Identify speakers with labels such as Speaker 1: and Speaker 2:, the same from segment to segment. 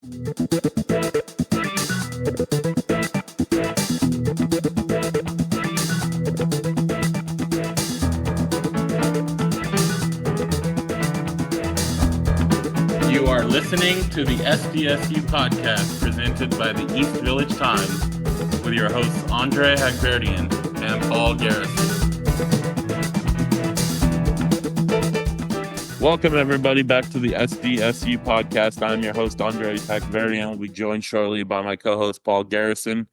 Speaker 1: You are listening to the SDSU podcast presented by the East Village Times with your hosts Andre Hagberian and Paul Garrison. Welcome everybody back to the SDSU podcast. I'm your host Andre Hagberian. We'll be joined shortly by my co-host Paul Garrison.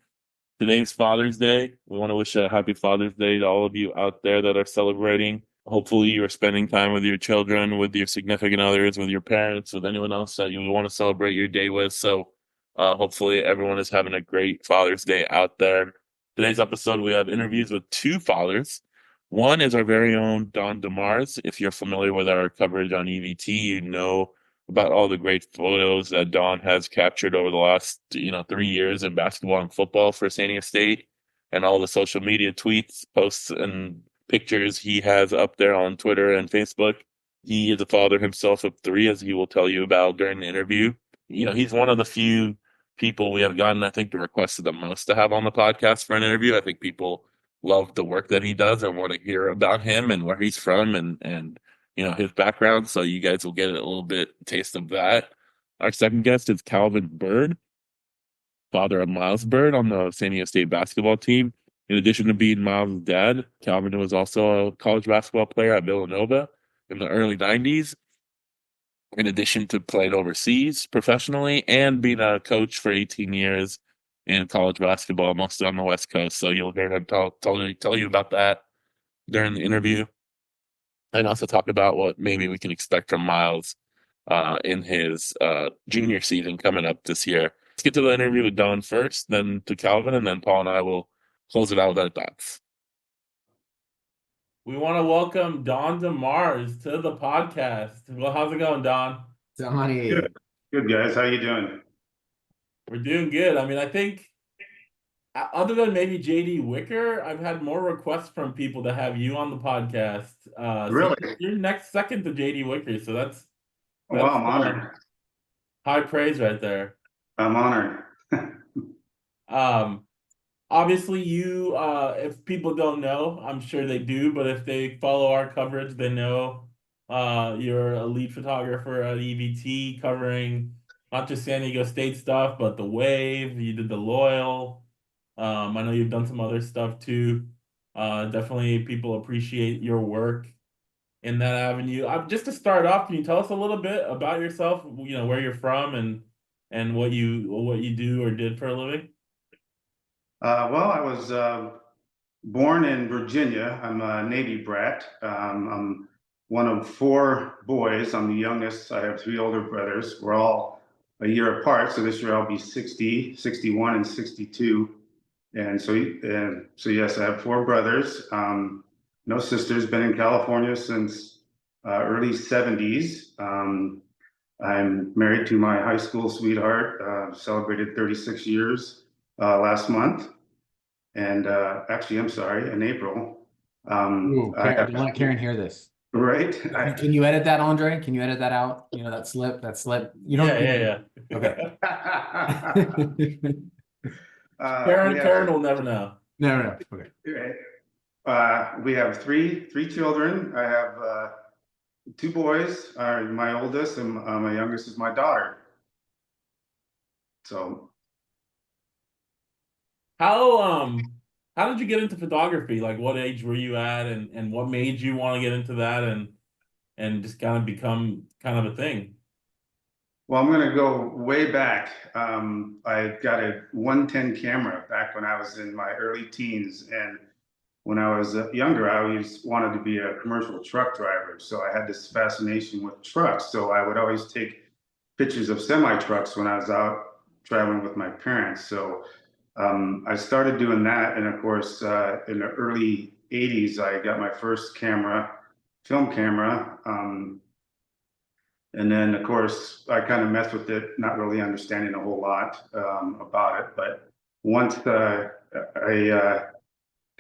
Speaker 1: Today's Father's Day. We want to wish a happy Father's Day to all of you out there that are celebrating. Hopefully you are spending time with your children, with your significant others, with your parents, with anyone else that you want to celebrate your day with. So hopefully everyone is having a great Father's Day out there. Today's episode, we have interviews with two fathers. One is our very own Don DeMars. If you're familiar with our coverage on EVT, you know about all the great photos that Don has captured over the last 3 years in basketball and football for San Diego State, and all the social media tweets, posts, and pictures he has up there on Twitter and Facebook. He is a father himself of three, as he will tell you about during the interview. He's one of the few people we have gotten, I think, the requested the most to have on the podcast for an interview. I think people love the work that he does and want to hear about him and where he's from and his background. So you guys will get a little bit taste of that. Our second guest is Calvin Byrd, father of Miles Byrd on the San Diego State basketball team. In addition to being Miles' dad, Calvin was also a college basketball player at Villanova in the early 90s, in addition to playing overseas professionally and being a coach for 18 years in college basketball, mostly on the West Coast. So you'll hear him tell you about that during the interview, and also talk about what maybe we can expect from Miles in his junior season coming up this year. Let's get to the interview with Don first, then to Calvin, and then Paul and I will close it out with our thoughts. We want to welcome Don DeMars to the podcast. Well, how's it going, Don?
Speaker 2: Donnie.
Speaker 3: Good, guys. How you doing?
Speaker 1: We're doing good. I mean, I think other than maybe JD Wicker, I've had more requests from people to have you on the podcast.
Speaker 3: Really?
Speaker 1: So you're second to JD Wicker, so that's
Speaker 3: Well, I'm honored.
Speaker 1: High praise right there.
Speaker 3: I'm honored.
Speaker 1: Obviously, you, if people don't know, I'm sure they do, but if they follow our coverage, they know you're a lead photographer at EVT covering not just San Diego State stuff, but the Wave. You did the Loyal. I know you've done some other stuff too. Definitely people appreciate your work in that avenue. Just to start off, can you tell us a little bit about yourself, where you're from and what you do or did for a living?
Speaker 3: Well, I was born in Virginia. I'm a Navy brat. I'm one of four boys. I'm the youngest. I have three older brothers. We're all a year apart. So this year I'll be 60, 61, and 62. And so yes, I have four brothers. No sisters. Been in California since early 70s. I'm married to my high school sweetheart. Celebrated 36 years last month. And actually, I'm sorry, in April.
Speaker 2: Karen, don't let Karen hear this.
Speaker 3: Right.
Speaker 2: Can you edit that, Andre? Can you edit that out? That slip. You don't.
Speaker 1: Yeah.
Speaker 2: Okay.
Speaker 1: Karen will never know.
Speaker 2: No. Okay.
Speaker 3: We have three children. I have two boys. My oldest and my youngest is my daughter. So.
Speaker 1: How did you get into photography? Like, what age were you at, and what made you want to get into that and just kind of become kind of a thing?
Speaker 3: Well, I'm going to go way back. I got a 110 camera back when I was in my early teens, and when I was younger, I always wanted to be a commercial truck driver. So I had this fascination with trucks. So I would always take pictures of semi trucks when I was out traveling with my parents. So I started doing that, and of course, in the early 80s, I got my first film camera, and then, of course, I kind of messed with it, not really understanding a whole lot about it. But once I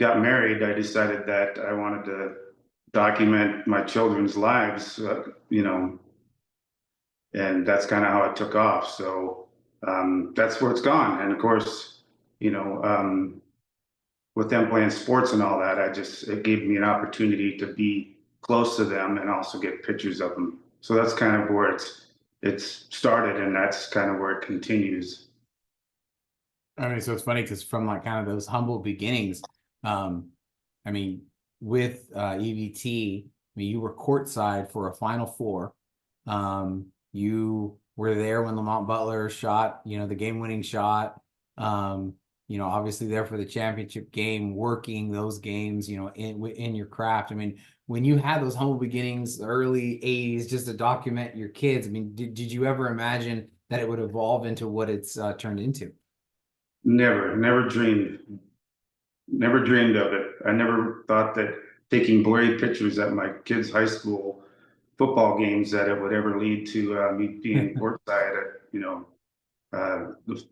Speaker 3: got married, I decided that I wanted to document my children's lives, and that's kind of how it took off. So that's where it's gone. And of course, with them playing sports and all that, it gave me an opportunity to be close to them and also get pictures of them. So that's kind of where it's started, and that's kind of where it continues.
Speaker 2: I mean, so it's funny because from like kind of those humble beginnings, I mean, with EVT, I mean, you were courtside for a Final Four. You were there when Lamont Butler shot, the game-winning shot. Obviously there for the championship game, working those games, in your craft. I mean, when you had those humble beginnings, early 80s, just to document your kids, I mean, did you ever imagine that it would evolve into what it's turned into?
Speaker 3: Never dreamed of it. I never thought that taking blurry pictures at my kids' high school football games that it would ever lead to me being courtside at the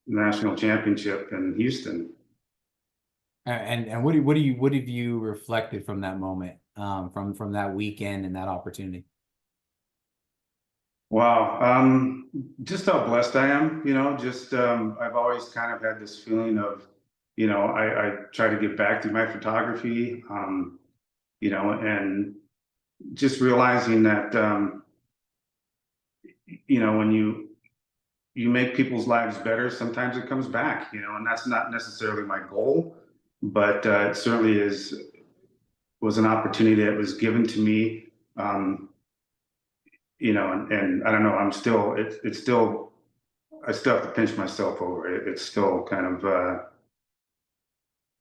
Speaker 3: national championship in Houston.
Speaker 2: And what have you reflected from that moment, from that weekend and that opportunity?
Speaker 3: Wow, just how blessed I am. I've always kind of had this feeling of, I try to give back through my photography, and just realizing that, when you make people's lives better, sometimes it comes back, and that's not necessarily my goal, but it certainly was an opportunity that was given to me. And I don't know, it's still, I still have to pinch myself over it. It's still kind of,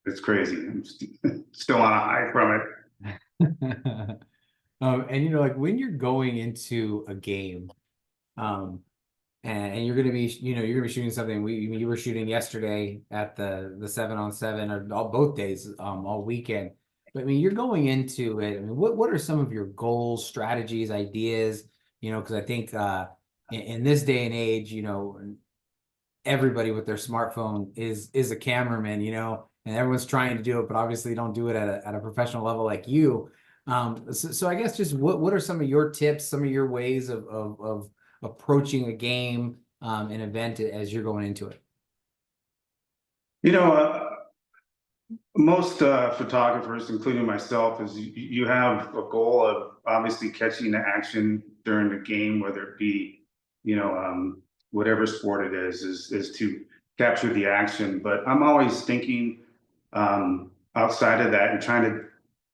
Speaker 3: it's crazy. I'm still on a high from it.
Speaker 2: And like when you're going into a game, and you're gonna be, shooting something. You were shooting yesterday at the 7-on-7 or both days, all weekend. But I mean, you're going into it. I mean, what are some of your goals, strategies, ideas? Because I think in this day and age, everybody with their smartphone is a cameraman, and everyone's trying to do it, but obviously don't do it at a professional level like you. So I guess just what are some of your tips, some of your ways of approaching a game, an event as you're going into it?
Speaker 3: Most photographers, including myself, is you have a goal of obviously catching the action during the game, whether it be, whatever sport it is to capture the action. But I'm always thinking outside of that and trying to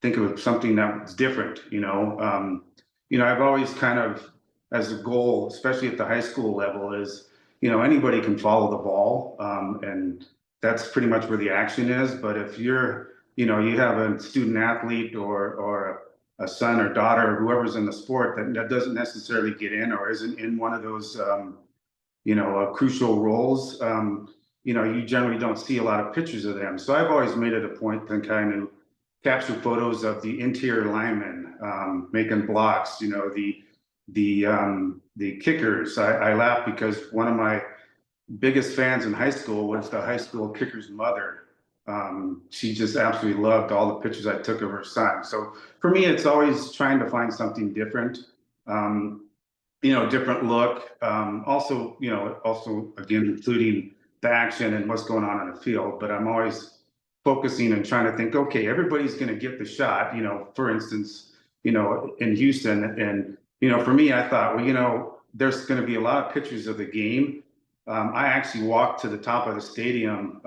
Speaker 3: think of something that's different. I've always kind of, as a goal, especially at the high school level, is anybody can follow the ball, and that's pretty much where the action is. But if you have a student athlete or a son or daughter or whoever's in the sport that doesn't necessarily get in or isn't in one of those crucial roles, you generally don't see a lot of pictures of them. So I've always made it a point to kind of capture photos of the interior linemen making blocks, the kickers. I laugh because one of my biggest fans in high school was the high school kicker's mother. She just absolutely loved all the pictures I took of her son. So for me, it's always trying to find something different, different look. Also again, including the action and what's going on in the field. But I'm always focusing and trying to think, okay, everybody's going to get the shot. For instance, in Houston, and for me, I thought, well, there's going to be a lot of pictures of the game. I actually walked to the top of the stadium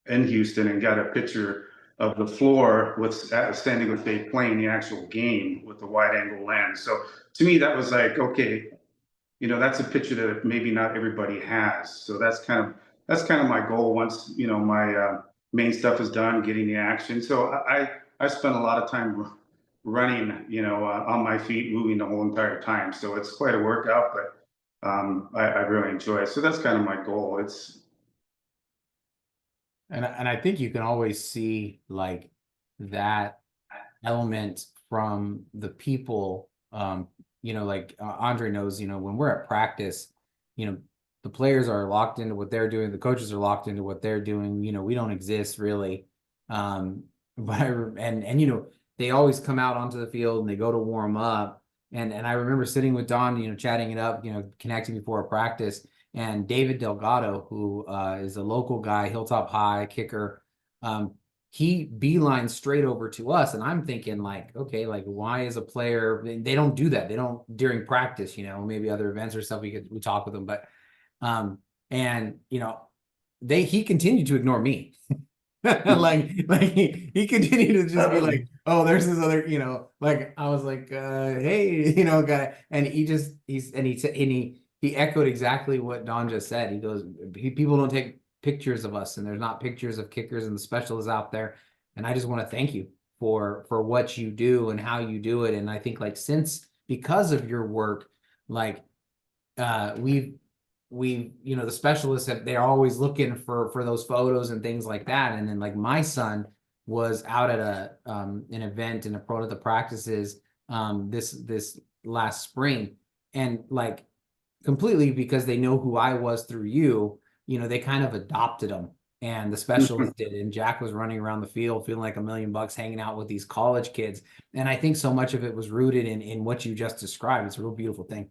Speaker 3: in Houston and got a picture of the floor with standing with they playing the actual game with the wide angle lens. So to me, that was like, okay, that's a picture that maybe not everybody has. So that's kind of my goal once my main stuff is done, getting the action. So I spent a lot of time running, on my feet, moving the whole entire time. So it's quite a workout, but I really enjoy it. So that's kind of my goal.
Speaker 2: And I think you can always see like that element from the people, like Andre knows, when we're at practice, the players are locked into what they're doing. The coaches are locked into what they're doing. We don't exist really. They always come out onto the field and they go to warm up. And I remember sitting with Don, chatting it up, connecting before a practice. And David Delgado, who is a local guy, Hilltop High kicker, he beelines straight over to us. And I'm thinking like, okay, like why is a player, they don't do that. They don't during practice, maybe other events or stuff, we talk with them. But, and he continued to ignore me. like he continued to just be like, oh, there's this other, like I was like, hey, guy. And he echoed exactly what Don just said. He goes, people don't take pictures of us, and there's not pictures of kickers and the specialists out there. And I just want to thank you for what you do and how you do it. And I think like because of your work, like the specialists they're always looking for those photos and things like that. And then like my son was out at an event in one of the practices this last spring, and like completely because they know who I was through you, they kind of adopted him. And the specialist did, and Jack was running around the field feeling like $1 million, hanging out with these college kids. And I think so much of it was rooted in what you just described. It's a real beautiful thing.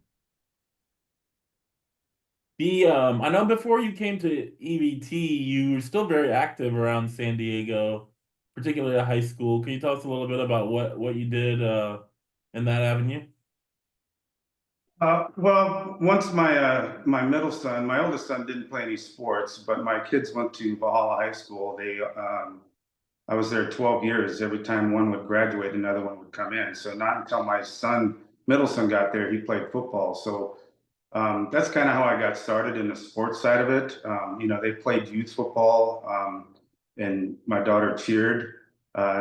Speaker 1: I know before you came to EVT, you were still very active around San Diego, particularly at high school. Can you tell us a little bit about what you did in that avenue?
Speaker 3: Well, once my oldest son didn't play any sports, but my kids went to Valhalla High School. I was there 12 years. Every time one would graduate, another one would come in. So not until my middle son got there, he played football. So that's kind of how I got started in the sports side of it. They played youth football, and my daughter cheered.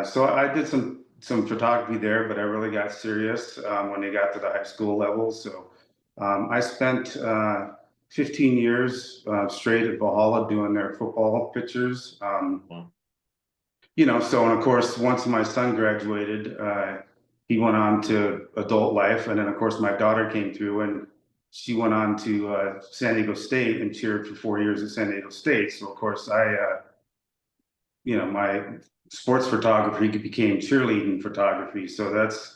Speaker 3: So I did some photography there, but I really got serious when they got to the high school level. So I spent 15 years straight at Valhalla doing their football pictures.
Speaker 1: Wow.
Speaker 3: So, and of course, once my son graduated, he went on to adult life. And then, of course, my daughter came through, and she went on to San Diego State and cheered for 4 years at San Diego State. So, of course, my sports photography became cheerleading photography. So that's,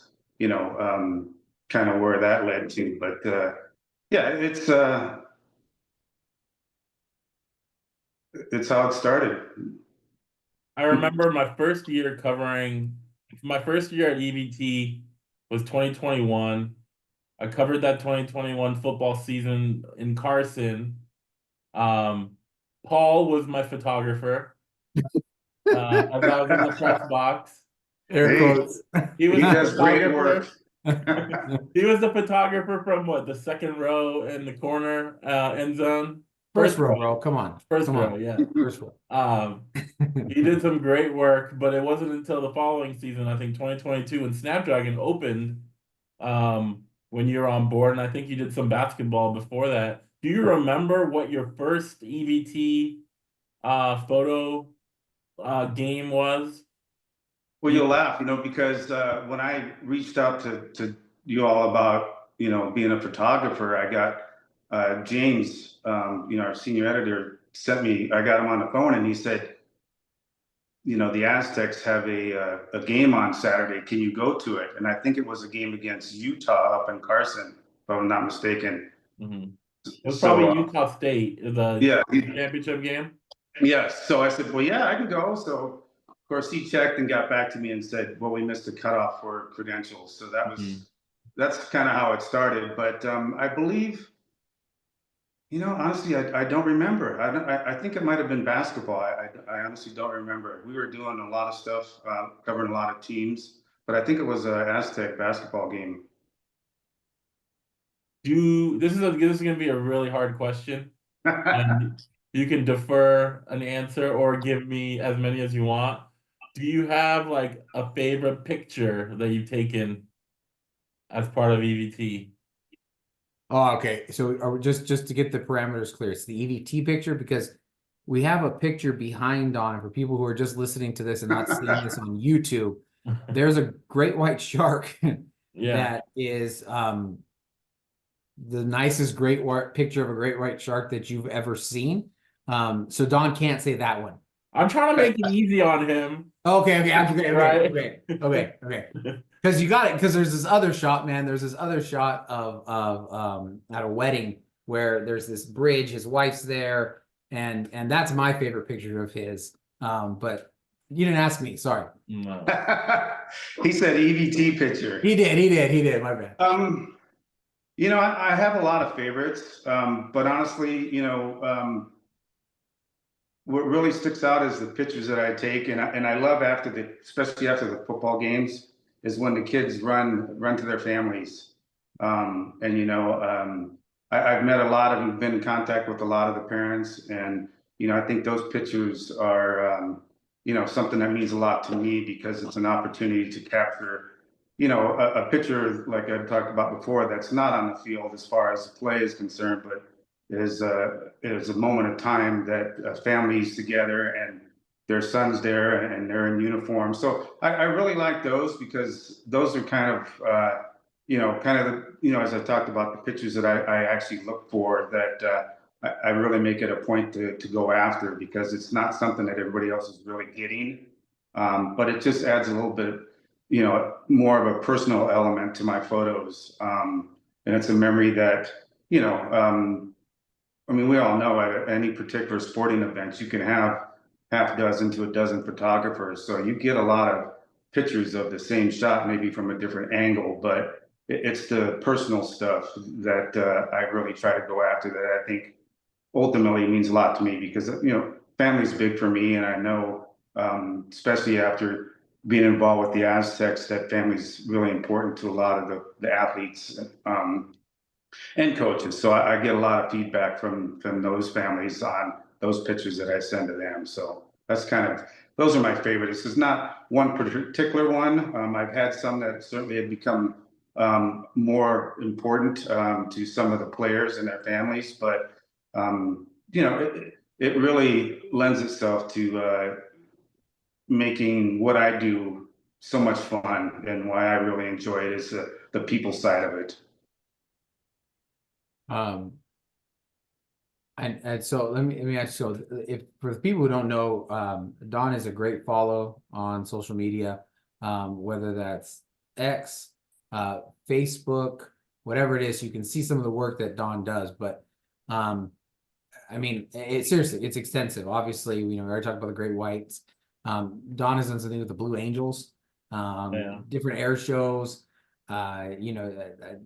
Speaker 3: kind of where that led to. But yeah, it's how it started.
Speaker 1: I remember my first year at EVT was 2021. I covered that 2021 football season in Carson. Paul was my photographer. As I was in the press box.
Speaker 2: Air quotes.
Speaker 1: He
Speaker 3: does great work.
Speaker 1: He was the photographer from the second row in the corner end zone.
Speaker 2: First row, bro. Come on.
Speaker 1: First row, yeah.
Speaker 2: First row.
Speaker 1: He did some great work, but it wasn't until the following season, I think 2022, when Snapdragon opened, when you were on board, and I think you did some basketball before that. Do you remember what your first EVT photo game was?
Speaker 3: Well, you'll laugh, because when I reached out to you all about, being a photographer, I got James, our senior editor, I got him on the phone, and he said, the Aztecs have a game on Saturday. Can you go to it? And I think it was a game against Utah up in Carson, if I'm not mistaken.
Speaker 1: Mm-hmm. It was probably Utah State, the championship game.
Speaker 3: Yes. So I said, well, yeah, I can go. So of course he checked and got back to me and said, well, we missed the cutoff for credentials. So that's kind of how it started. But I believe, honestly, I don't remember. I think it might have been basketball. I honestly don't remember. We were doing a lot of stuff, covering a lot of teams, but I think it was an Aztec basketball game.
Speaker 1: This is going to be a really hard question. And you can defer an answer or give me as many as you want. Do you have like a favorite picture that you've taken as part of EVT?
Speaker 2: Oh, okay. So are we just to get the parameters clear, it's the EVT picture, because we have a picture behind on it for people who are just listening to this and not seeing this on YouTube. There's a great white shark that is the nicest picture of a great white shark that you've ever seen. So Don can't say that one.
Speaker 1: I'm trying to make it easy on him.
Speaker 2: Okay. Because you got it. Because there's this other shot, man. There's this other shot of at a wedding where there's this bridge, his wife's there, and that's my favorite picture of his. But you didn't ask me, sorry.
Speaker 1: No.
Speaker 3: He said EBT picture.
Speaker 2: He did, my bad.
Speaker 3: I have a lot of favorites, but honestly, what really sticks out is the pictures that I take, and I love especially after the football games, is when the kids run to their families. I've met a lot of, been in contact with a lot of the parents, and I think those pictures are something that means a lot to me, because it's an opportunity to capture a picture like I've talked about before, that's not on the field as far as play is concerned, but is a moment of time that a family's together and their son's there and they're in uniform. So I really like those, because those are kind of as I talked about, the pictures that I actually look for, that I really make it a point to go after, because it's not something that everybody else is really getting, but it just adds a little bit more of a personal element to my photos, and it's a memory that we all know at any particular sporting event, you can have half a dozen to a dozen photographers. So you get a lot of pictures of the same shot, maybe from a different angle, but it's the personal stuff that I really try to go after, that I think ultimately means a lot to me, because, family's big for me. And I know, especially after being involved with the Aztecs, that family's really important to a lot of the athletes, and coaches. So I get a lot of feedback from those families on those pictures that I send to them. So those are my favorites. There's not one particular one. I've had some that certainly have become more important to some of the players and their families, but it really lends itself to making what I do so much fun, and why I really enjoy it is the people side of it.
Speaker 2: And so let me ask you, so if for the people who don't know, Don is a great follow on social media, whether that's X, Facebook, whatever it is, you can see some of the work that Don does. But seriously, it's extensive. Obviously, we already talked about the Great Whites. Don has done something with the Blue Angels, different air shows.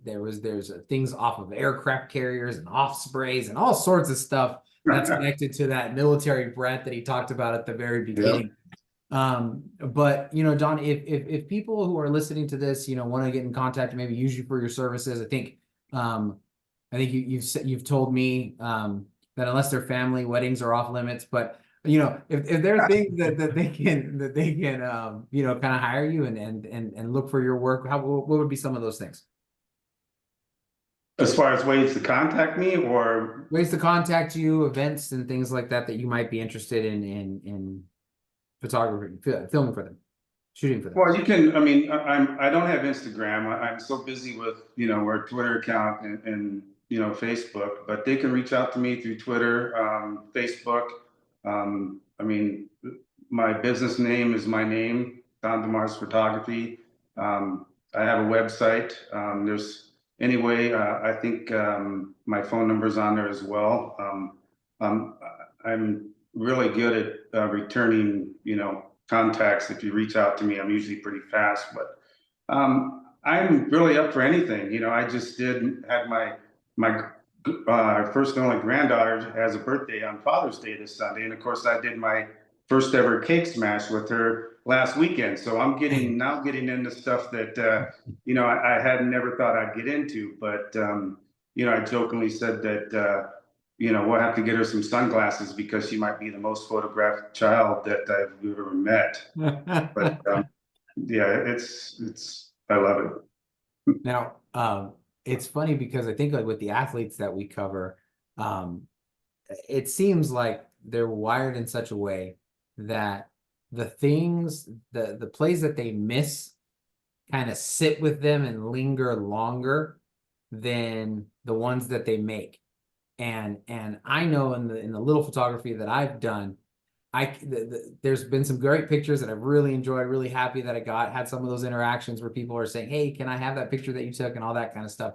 Speaker 2: There's things off of aircraft carriers and Ospreys and all sorts of stuff that's connected to that military brat that he talked about at the very beginning. But Don, if people who are listening to this, want to get in contact, maybe use you for your services, I think you've told me that unless they're family, weddings are off limits. But if there are things that they can kind of hire you and look for your work, what would be some of those things?
Speaker 3: As far as ways to contact me, or
Speaker 2: ways to contact you, events and things like that you might be interested in photography, filming for them, shooting for them.
Speaker 3: Well, you can. I don't have Instagram. I'm so busy with our Twitter account and Facebook, but they can reach out to me through Twitter, Facebook. My business name is my name, Don DeMars Photography. I have a website. I think my phone number's on there as well. I'm really good at returning, contacts. If you reach out to me, I'm usually pretty fast, but I'm really up for anything. I just had my first and only granddaughter has a birthday on Father's Day this Sunday, and of course I did my first ever cake smash with her last weekend. So I'm getting into stuff that I had never thought I'd get into. But I jokingly said that we'll have to get her some sunglasses, because she might be the most photographed child that I've ever met. But I love it.
Speaker 2: Now, it's funny because I think like with the athletes that we cover, it seems like they're wired in such a way that the plays that they miss kind of sit with them and linger longer than the ones that they make. And I know in the little photography that I've done, there's been some great pictures that I've really enjoyed, really happy that I had some of those interactions where people are saying, hey, can I have that picture that you took, and all that kind of stuff.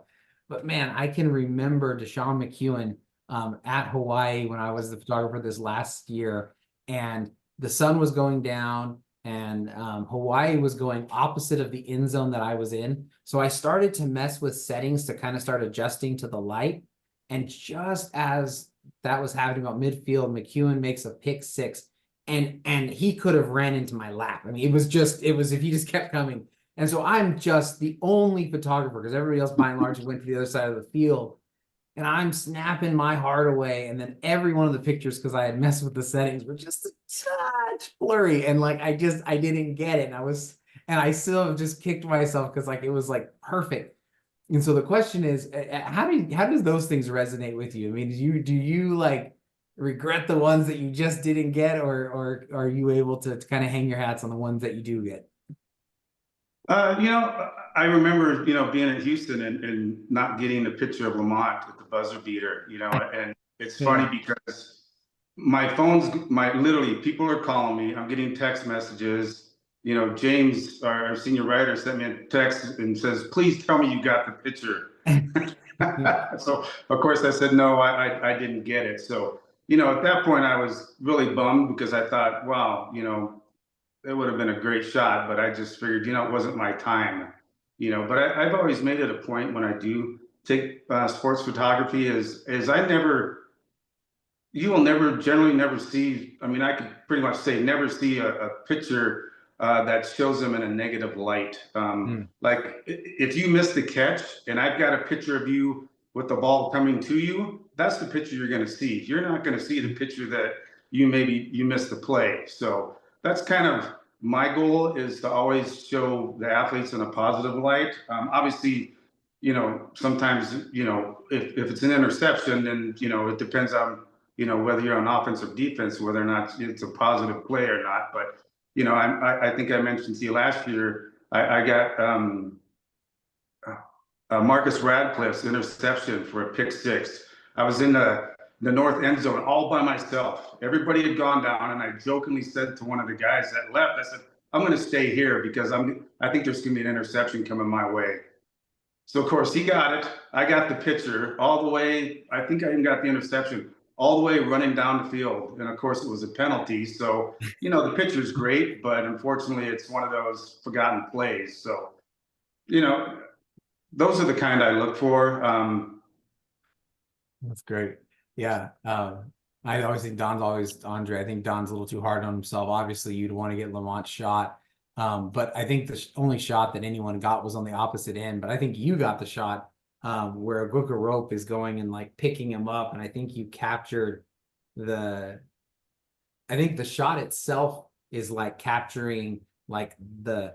Speaker 2: but man, I can remember Deshaun McEwen at Hawaii when I was the photographer this last year, and the sun was going down, and Hawaii was going opposite of the end zone that I was in. So I started to mess with settings to kind of start adjusting to the light. And just as that was happening about midfield, McEwen makes a pick six, and he could have ran into my lap. I mean, it was if he just kept coming. And so I'm just the only photographer because everybody else by and large went to the other side of the field. And I'm snapping my heart away. And then every one of the pictures, because I had messed with the settings, were just a touch blurry. And like I didn't get it. And I still have just kicked myself because like it was like perfect. And so the question is, how does those things resonate with you? I mean, do you like regret the ones that you just didn't get, or are you able to kind of hang your hats on the ones that you do get?
Speaker 3: I remember, being in Houston and not getting the picture of Lamont at the buzzer beater, and it's funny because literally people are calling me. I'm getting text messages. James, our senior writer, sent me a text and says, "Please tell me you got the picture." So of course I said, no, I didn't get it. So, at that point I was really bummed because I thought, wow, it would have been a great shot, but I just figured, it wasn't my time, but I've always made it a point when I do take sports photography is you will generally never see, I mean, I could pretty much say never see a picture that shows them in a negative light. Like if you miss the catch and I've got a picture of you with the ball coming to you, that's the picture you're going to see. You're not going to see the picture that you missed the play. So that's kind of my goal, is to always show the athletes in a positive light. Obviously, sometimes, if it's an interception, then, it depends on, whether you're on offense or defense, whether or not it's a positive play or not. But, I think I mentioned to you last year, I got Marcus Radcliffe's interception for a pick six. I was in the north end zone all by myself. Everybody had gone down, and I jokingly said to one of the guys that left, I said, "I'm going to stay here because I think there's going to be an interception coming my way." So of course he got it. I got the picture all the way. I think I even got the interception all the way running down the field. And of course it was a penalty. So, the picture's great, but unfortunately it's one of those forgotten plays. So, those are the kind I look for.
Speaker 2: That's great. Yeah. I always think Andre. I think Don's a little too hard on himself. Obviously, you'd want to get Lamont's shot. But I think the only shot that anyone got was on the opposite end. But I think you got the shot where Booker Rope is going and like picking him up. And I think you captured I think the shot itself is like capturing like the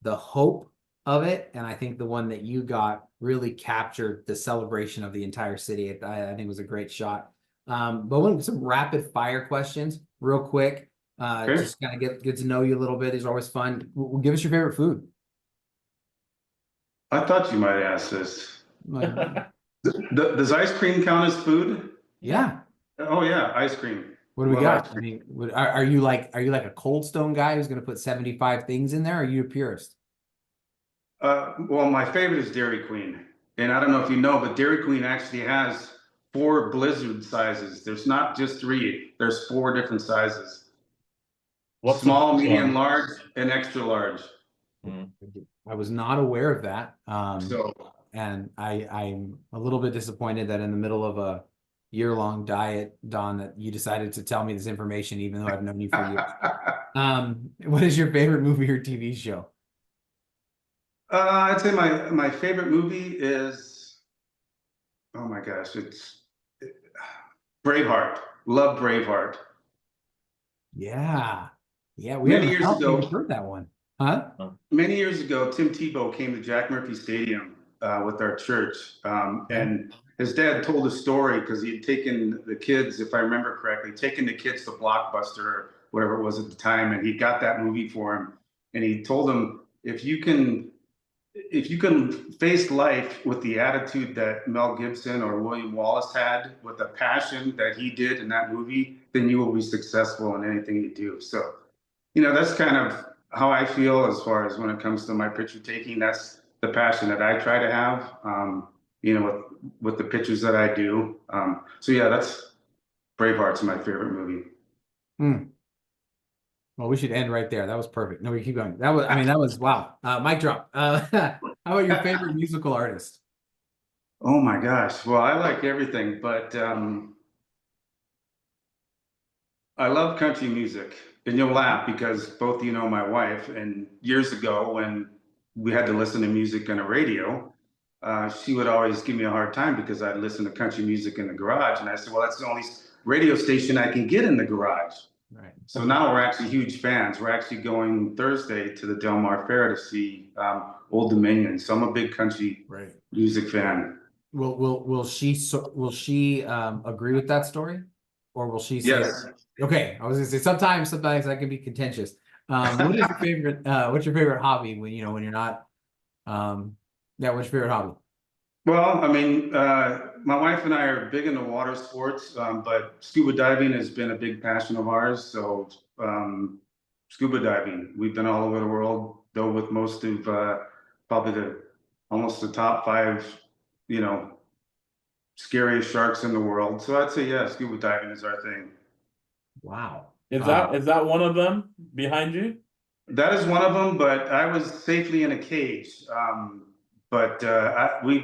Speaker 2: hope of it. And I think the one that you got really captured the celebration of the entire city. I think it was a great shot. But some rapid fire questions real quick.
Speaker 3: Okay.
Speaker 2: Just kind of get to know you a little bit. Is always fun. Give us your favorite food.
Speaker 3: I thought you might ask this. Does ice cream count as food?
Speaker 2: Yeah.
Speaker 3: Oh yeah, ice cream.
Speaker 2: What do we got? I mean, are you like a Cold Stone guy who's going to put 75 things in there? Or are you a purist?
Speaker 3: Well, my favorite is Dairy Queen, and I don't know if you know, but Dairy Queen actually has 4 blizzard sizes. There's not just 3. There's 4 different sizes.
Speaker 1: What's
Speaker 3: small, medium, large, and extra large.
Speaker 2: I was not aware of that.
Speaker 3: So,
Speaker 2: And I'm a little bit disappointed that in the middle of a year-long diet, Don, that you decided to tell me this information, even though I've known you for years. What is your favorite movie or TV show?
Speaker 3: I'd say my favorite movie is, oh my gosh, it's Braveheart. Love Braveheart.
Speaker 2: Yeah. Yeah,
Speaker 3: Many years ago,
Speaker 2: heard that one. Huh?
Speaker 3: Many years ago, Tim Tebow came to Jack Murphy Stadium with our church, and his dad told a story because he had taken the kids, if I remember correctly, taken the kids to Blockbuster or whatever it was at the time, and he got that movie for him, and he told them, if you can face life with the attitude that Mel Gibson or William Wallace had, with the passion that he did in that movie, then you will be successful in anything you do. So, that's kind of how I feel as far as when it comes to my picture taking. That's the passion that I try to have. you know, with the pictures that I do. So yeah, that's Braveheart's my favorite movie.
Speaker 2: Well, we should end right there. That was perfect. No, we keep going. That was wow. Mic drop. How about your favorite musical artist?
Speaker 3: Oh my gosh. Well, I like everything, but I love country music. And you'll laugh because both you know my wife, and years ago when we had to listen to music on a radio, she would always give me a hard time because I'd listen to country music in the garage. And I said, well, that's the only radio station I can get in the garage.
Speaker 2: Right.
Speaker 3: So now we're actually huge fans. We're actually going Thursday to the Del Mar Fair to see Old Dominion. So I'm a big country music fan.
Speaker 2: Will she agree with that story, or will she say?
Speaker 3: Yes.
Speaker 2: Okay, I was gonna say sometimes that can be contentious. What is your favorite? What's your favorite hobby when when you're not? Yeah, what's your favorite hobby?
Speaker 3: Well, I mean, my wife and I are big into water sports, but scuba diving has been a big passion of ours. So, scuba diving, we've been all over the world, though with most of probably almost the top 5, you know, scariest sharks in the world. So I'd say, yeah, scuba diving is our thing.
Speaker 2: Wow.
Speaker 1: Is that one of them behind you?
Speaker 3: That is one of them, but I was safely in a cage. We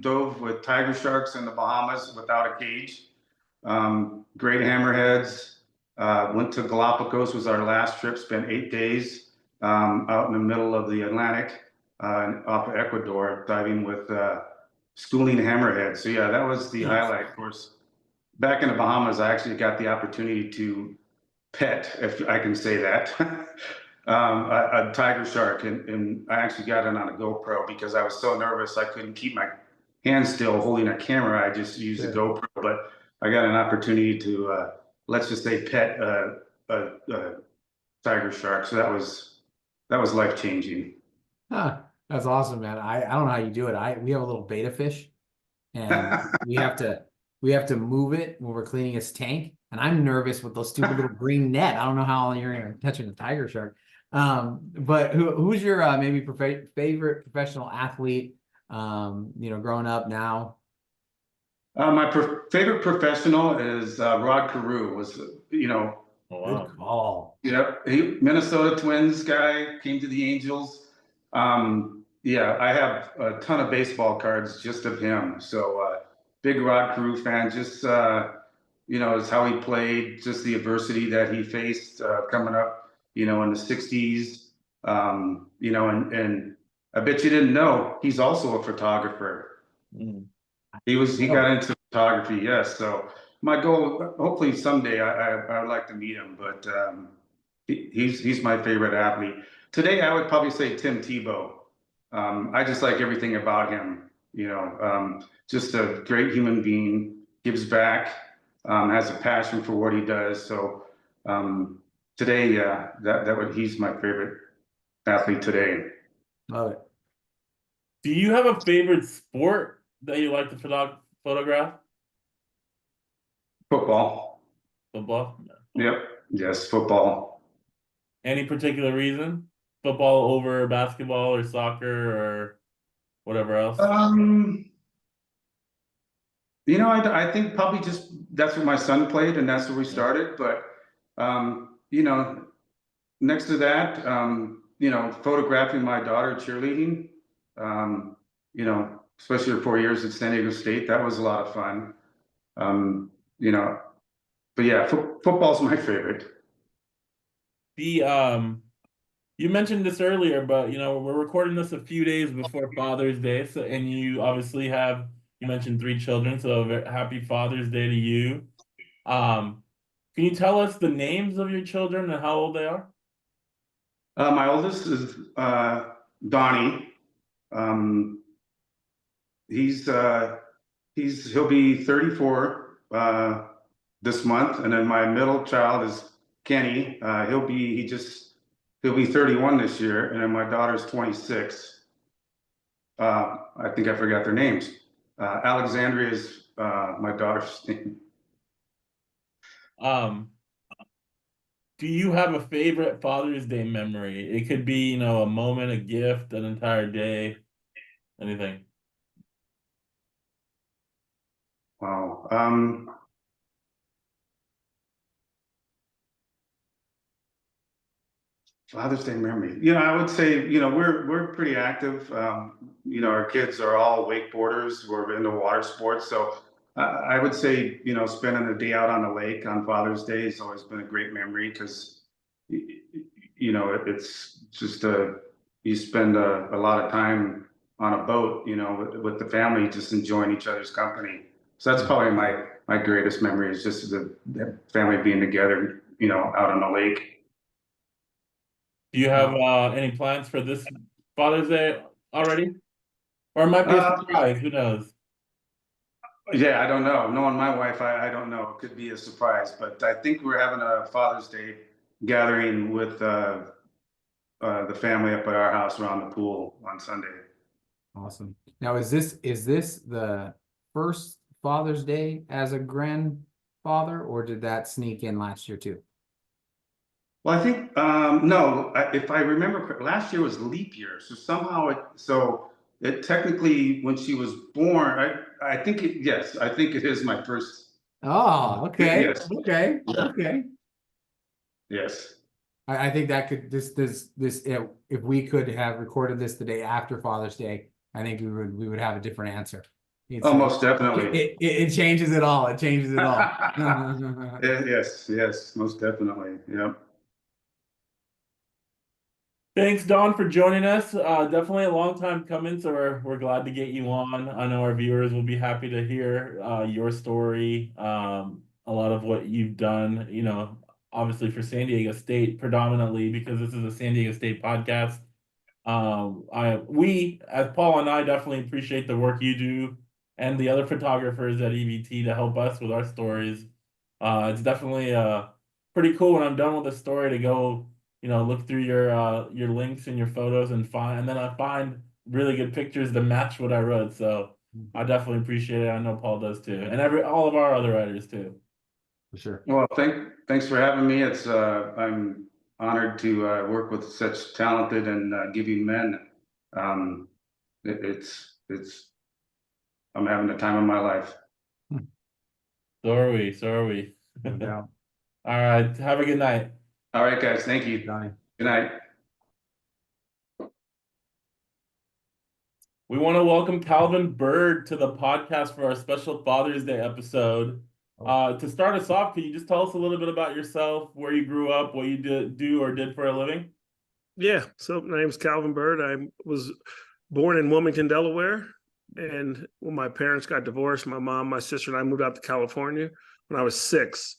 Speaker 3: dove with tiger sharks in the Bahamas without a cage. Great hammerheads. Went to Galapagos, was our last trip, spent 8 days out in the middle of the Atlantic off of Ecuador, diving with schooling hammerheads. So yeah, that was the highlight. Of course, back in the Bahamas, I actually got the opportunity to pet, if I can say that, a tiger shark, and I actually got it on a GoPro because I was so nervous I couldn't keep my hand still holding a camera. I just used a GoPro, but I got an opportunity to let's just say pet a tiger shark. So that was life changing.
Speaker 2: Huh, that's awesome, man. I don't know how you do it. We have a little beta fish, and we have to move it when we're cleaning its tank. And I'm nervous with those stupid little green net. I don't know how you're catching a tiger shark. But who's your maybe favorite professional athlete? Growing up now.
Speaker 3: My favorite professional is Rod Carew. Was
Speaker 1: Oh, wow.
Speaker 2: Good call.
Speaker 3: Yep, Minnesota Twins guy, came to the Angels. Yeah, I have a ton of baseball cards just of him. So big Rod Carew fan. Just is how he played, just the adversity that he faced coming up, in the '60s. And I bet you didn't know he's also a photographer.
Speaker 1: Mm.
Speaker 3: He got into photography, yes. So my goal, hopefully someday, I'd like to meet him, but he's my favorite athlete. Today, I would probably say Tim Tebow. I just like everything about him. Just a great human being, gives back, has a passion for what he does. So today, yeah, he's my favorite athlete today.
Speaker 2: Love it.
Speaker 1: Do you have a favorite sport that you like to photograph?
Speaker 3: Football.
Speaker 1: Football?
Speaker 3: Yep. Yes, football.
Speaker 1: Any particular reason? Football over basketball or soccer or whatever else?
Speaker 3: I think probably just that's what my son played and that's where we started. But next to that, photographing my daughter cheerleading, especially her 4 years at San Diego State, that was a lot of fun. But yeah, football's my favorite.
Speaker 1: You mentioned this earlier, but we're recording this a few days before Father's Day, so and you mentioned 3 children, so happy Father's Day to you. Can you tell us the names of your children and how old they are?
Speaker 3: My oldest is Donnie. He'll be 34 this month, and then my middle child is Kenny. He'll be 31 this year, and then my daughter's 26. I think I forgot their names. Alexandria is my daughter's name.
Speaker 1: Do you have a favorite Father's Day memory? It could be, a moment, a gift, an entire day, anything.
Speaker 3: Wow. Father's Day memory. I would say, we're pretty active. Our kids are all wakeboarders. We're into water sports. So I would say, spending a day out on the lake on Father's Day has always been a great memory because, it's just you spend a lot of time on a boat, with the family, just enjoying each other's company. So that's probably my greatest memory is just the family being together, out on the lake.
Speaker 1: Do you have any plans for this Father's Day already? Or it might be a surprise, who knows?
Speaker 3: Yeah, I don't know. Knowing my wife, I don't know. It could be a surprise, but I think we're having a Father's Day gathering with the family up at our house around the pool on Sunday.
Speaker 2: Awesome. Now, is this the first Father's Day as a grandfather, or did that sneak in last year too?
Speaker 3: Well, I think no. If I remember correctly, last year was leap year, so somehow it technically when she was born. I think yes, I think it is my first.
Speaker 2: Oh, okay.
Speaker 3: Yes.
Speaker 2: Okay.
Speaker 3: Yeah.
Speaker 2: Okay.
Speaker 3: Yes.
Speaker 2: I think that could if we could have recorded this the day after Father's Day, I think we would have a different answer.
Speaker 3: Oh, most definitely.
Speaker 2: It changes it all. It changes it all.
Speaker 3: Yes, most definitely. Yep.
Speaker 1: Thanks, Don, for joining us. Definitely a long time coming, so we're glad to get you on. I know our viewers will be happy to hear your story, a lot of what you've done, obviously for San Diego State predominantly because this is a San Diego State podcast. We, as Paul and I, definitely appreciate the work you do and the other photographers at EVT to help us with our stories. It's definitely pretty cool when I'm done with a story to go, look through your links and your photos and then I find really good pictures that match what I wrote. So I definitely appreciate it. I know Paul does too, and all of our other writers too.
Speaker 2: For sure.
Speaker 3: Well, thanks for having me. It's I'm honored to work with such talented and giving men. It's I'm having the time of my life.
Speaker 1: So are we. So are we.
Speaker 2: No doubt.
Speaker 1: All right. Have a good night.
Speaker 3: All right, guys. Thank you.
Speaker 2: Donnie.
Speaker 3: Good night.
Speaker 1: We want to welcome Calvin Byrd to the podcast for our special Father's Day episode. To start us off, can you just tell us a little bit about yourself, where you grew up, what you do or did for a living?
Speaker 4: Yeah, so my name's Calvin Byrd. I was born in Wilmington, Delaware. And when my parents got divorced, my mom, my sister, and I moved out to California when I was 6.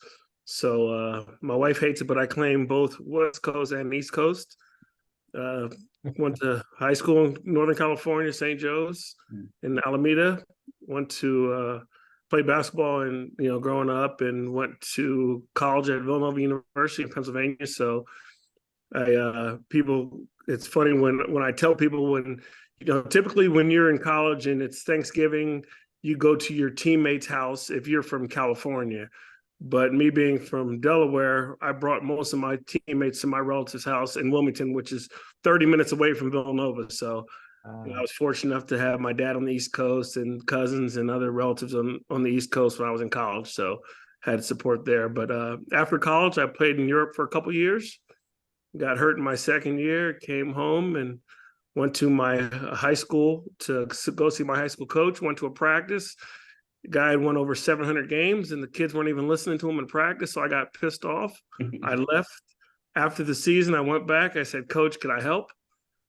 Speaker 4: So my wife hates it, but I claim both West Coast and East Coast. Went to high school in Northern California, St. Joe's in Alameda. Went to play basketball and growing up, and went to college at Villanova University in Pennsylvania. So it's funny when I tell people typically when you're in college and it's Thanksgiving, you go to your teammate's house if you're from California. But me being from Delaware, I brought most of my teammates to my relative's house in Wilmington, which is 30 minutes away from Villanova. So I was fortunate enough to have my dad on the East Coast and cousins and other relatives on the East Coast when I was in college. So had support there. But after college, I played in Europe for a couple of years. Got hurt in my second year, came home and went to my high school to go see my high school coach, went to a practice. The guy had won over 700 games and the kids weren't even listening to him in practice. So I got pissed off. I left after the season. I went back. I said, Coach, could I help?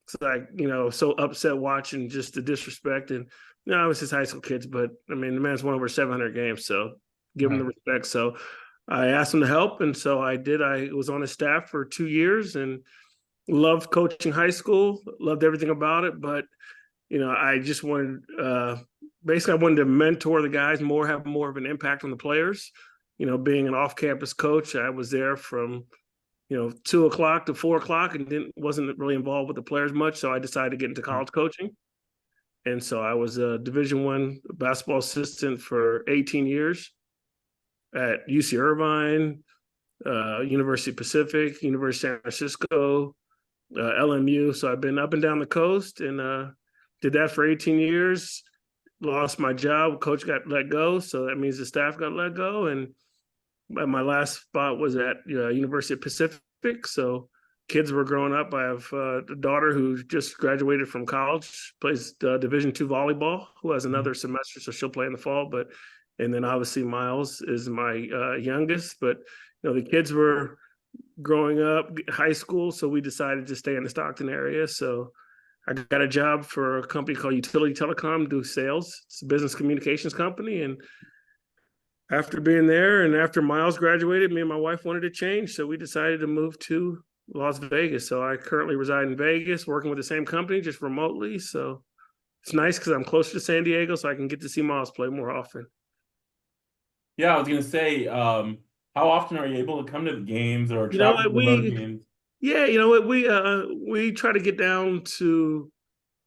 Speaker 4: So I, so upset watching just the disrespect. And I was his high school kids, but I mean, the man's won over 700 games. So give him the respect. So I asked him to help. And so I did. I was on his staff for 2 years and loved coaching high school, loved everything about it. But, I just wanted, basically I wanted to mentor the guys more, have more of an impact on the players. Being an off-campus coach, I was there from, 2 o'clock to 4 o'clock and wasn't really involved with the players much. So I decided to get into college coaching. And so I was a Division I basketball assistant for 18 years at UC Irvine, University Pacific, University of San Francisco, LMU. So I've been up and down the coast and did that for 18 years. lost my job. Coach got let go, so that means the staff got let go. And my last spot was at University of Pacific. So kids were growing up. I have a daughter who just graduated from college, plays Division II volleyball, who has another semester, so she'll play in the fall. And then obviously Miles is my youngest. But the kids were growing up, high school, so we decided to stay in the Stockton area. So I got a job for a company called Utility Telecom, do sales. It's a business communications company. And after being there and after Miles graduated, me and my wife wanted to change. So we decided to move to Las Vegas. So I currently reside in Vegas, working with the same company, just remotely. So it's nice because I'm closer to San Diego, so I can get to see Miles play more often.
Speaker 1: Yeah, I was gonna say, how often are you able to come to the games or
Speaker 4: You know
Speaker 1: travel
Speaker 4: what,
Speaker 1: to the road games?
Speaker 4: yeah, you know what, we try to get down to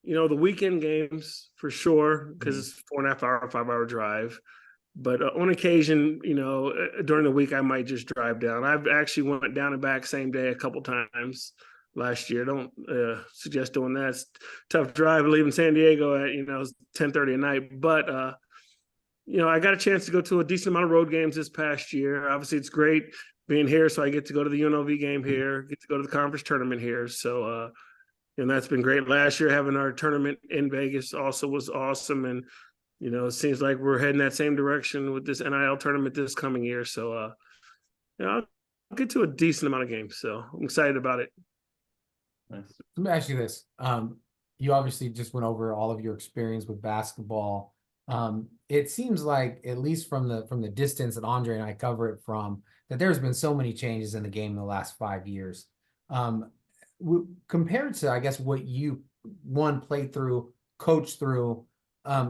Speaker 4: the weekend games for sure, because it's 4.5 hour, 5 hour drive. But on occasion, during the week, I might just drive down. I've actually went down and back same day a couple times last year. Don't suggest doing that. It's tough drive leaving San Diego at 10:30 at night. But I got a chance to go to a decent amount of road games this past year. Obviously, it's great being here, so I get to go to the UNLV game here, get to go to the conference tournament here. So and that's been great. Last year, having our tournament in Vegas also was awesome. And it seems like we're heading that same direction with this NIL tournament this coming year. So, I'll get to a decent amount of games. So I'm excited about it.
Speaker 1: Nice.
Speaker 2: Let me ask you this. You obviously just went over all of your experience with basketball. It seems like, at least from the distance that Andre and I cover it from, that there's been so many changes in the game in the last 5 years. Compared to, I guess, what you played through, coached through,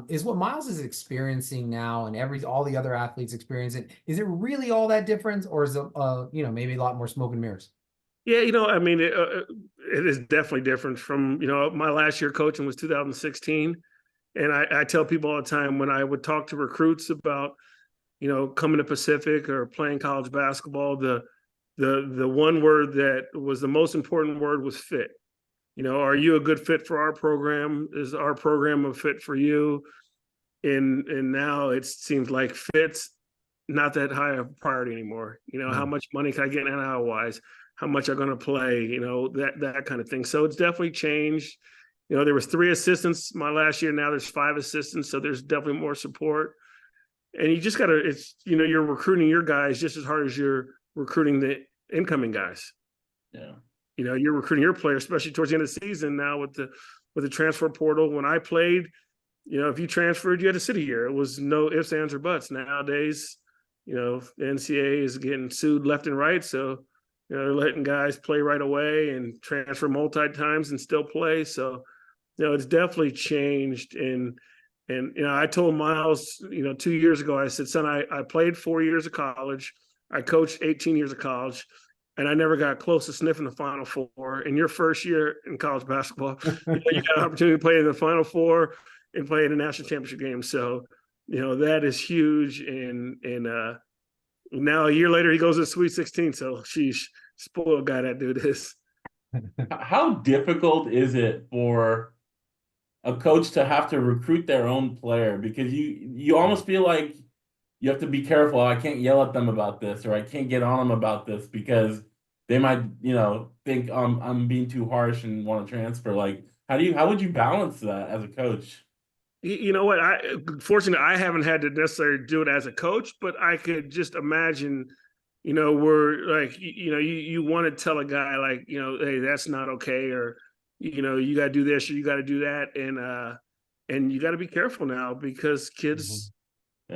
Speaker 2: is what Miles is experiencing now and all the other athletes experiencing, is it really all that different, or is it maybe a lot more smoke and mirrors?
Speaker 4: Yeah, I mean, it is definitely different from, my last year coaching was 2016. And I tell people all the time, when I would talk to recruits about, coming to Pacific or playing college basketball, the one word that was the most important word was fit. Are you a good fit for our program? Is our program a fit for you? And now it seems like fit's not that high of a priority anymore. How much money can I get NIL wise? How much I'm going to play? That kind of thing. So it's definitely changed. There was 3 assistants my last year. Now there's 5 assistants. So there's definitely more support. And you just got to, you're recruiting your guys just as hard as you're recruiting the incoming guys.
Speaker 1: Yeah.
Speaker 4: You're recruiting your players, especially towards the end of the season now with the transfer portal. When I played, if you transferred, you had to sit a year. It was no ifs, ands, or buts. Nowadays, the NCAA is getting sued left and right. So, they're letting guys play right away and transfer multi times and still play. So, it's definitely changed. And I told Miles, 2 years ago, I said, son, I played 4 years of college. I coached 18 years of college. And I never got close to sniffing the Final Four. In your first year in college basketball, you got an opportunity to play in the Final Four and play in a national championship game. So, that is huge. And now a year later, he goes to the Sweet 16. So, sheesh, spoiled guy that dude is.
Speaker 1: How difficult is it for a coach to have to recruit their own player? Because you almost feel like you have to be careful. I can't yell at them about this, or I can't get on them about this because they might, think I'm being too harsh and want to transfer. Like, how would you balance that as a coach?
Speaker 4: You know what? Fortunately, I haven't had to necessarily do it as a coach, but I could just imagine, where like, you want to tell a guy like, hey, that's not okay, or, you got to do this or you got to do that. And you got to be careful now because kids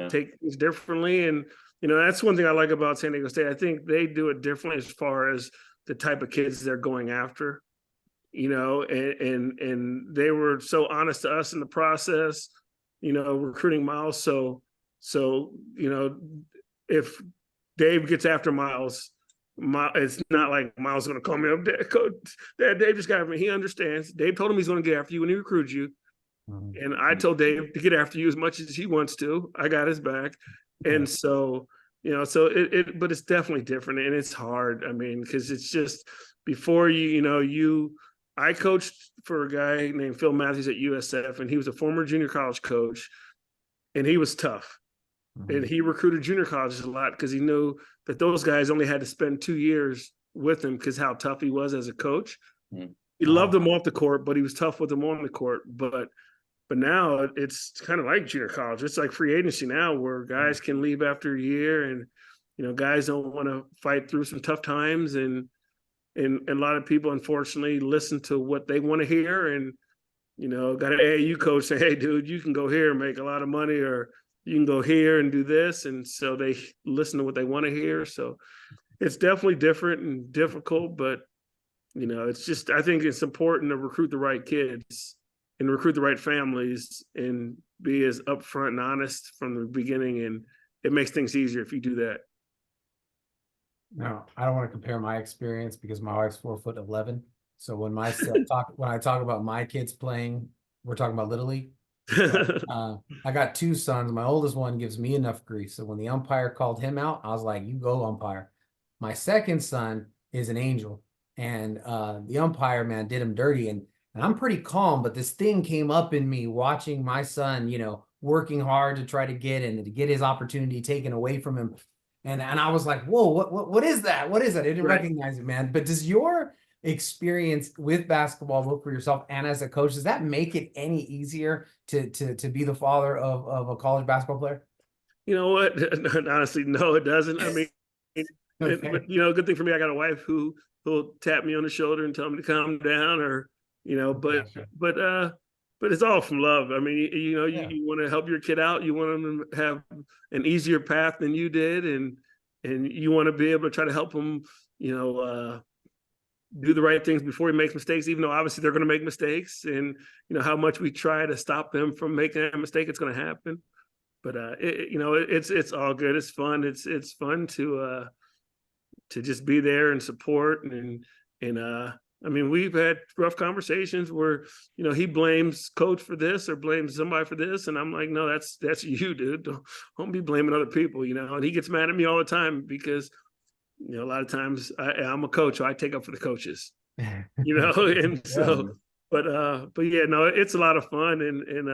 Speaker 4: take things differently. And, that's one thing I like about San Diego State. I think they do it differently as far as the type of kids they're going after, and they were so honest to us in the process, recruiting Miles. So, if Dave gets after Miles, it's not like Miles is going to call me up, Dad, Dave just got after me. He understands. Dave told him he's going to get after you when he recruits you. And I told Dave to get after you as much as he wants to. I got his back. And so, but it's definitely different and it's hard. I mean, because it's just before I coached for a guy named Phil Matthews at USF, and he was a former junior college coach. and he was tough. And he recruited junior colleges a lot because he knew that those guys only had to spend 2 years with him because how tough he was as a coach. He loved them off the court, but he was tough with them on the court. But now it's kind of like junior college. It's like free agency now, where guys can leave after a year, and guys don't want to fight through some tough times, and a lot of people unfortunately listen to what they want to hear, and got an AAU coach say, "Hey, dude, you can go here and make a lot of money, or you can go here and do this," and so they listen to what they want to hear. So it's definitely different and difficult, but it's just, I think it's important to recruit the right kids and recruit the right families and be as upfront and honest from the beginning. And it makes things easier if you do that.
Speaker 2: No, I don't want to compare my experience because my wife's 4'11". So when I talk about my kids playing, we're talking about Little League. I got 2 sons. My oldest one gives me enough grief. So when the umpire called him out, I was like, "You go, umpire." My second son is an angel. And the umpire, man, did him dirty. And I'm pretty calm, but this thing came up in me watching my son, working hard to try to get his opportunity taken away from him. And I was like, whoa, what is that? What is that? I didn't recognize it, man. But does your experience with basketball, both for yourself and as a coach, does that make it any easier to be the father of a college basketball player?
Speaker 4: You know what? Honestly, no, it doesn't. I mean,
Speaker 2: Okay.
Speaker 4: but, good thing for me, I got a wife who'll tap me on the shoulder and tell me to calm down, or but it's all from love. I mean, you want to help your kid out. You want them to have an easier path than you did, and you want to be able to try to help them, do the right things before he makes mistakes, even though obviously they're going to make mistakes, and how much we try to stop them from making that mistake, it's going to happen. But it's all good. It's fun. It's fun to just be there and support, and I mean, we've had rough conversations where he blames coach for this or blames somebody for this, and I'm like, no, that's you, dude. Don't be blaming other people, And he gets mad at me all the time because a lot of times I'm a coach, so I take up for the coaches, and so, but yeah, no, it's a lot of fun, and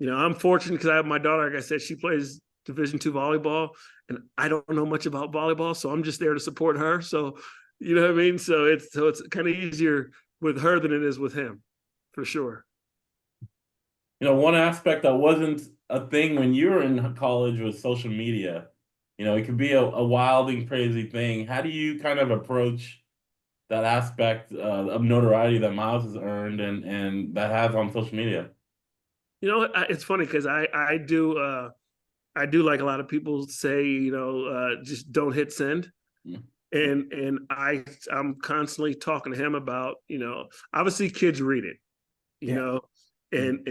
Speaker 4: I'm fortunate because I have my daughter. Like I said, she plays Division II volleyball, and I don't know much about volleyball, so I'm just there to support her. So, you know what I mean? So it's kind of easier with her than it is with him, for sure.
Speaker 1: One aspect that wasn't a thing when you were in college was social media. It could be a wild and crazy thing. How do you kind of approach that aspect of notoriety that Miles has earned and that has on social media?
Speaker 4: It's funny because I do like a lot of people say, just don't hit send. And I'm constantly talking to him about, obviously kids read it, and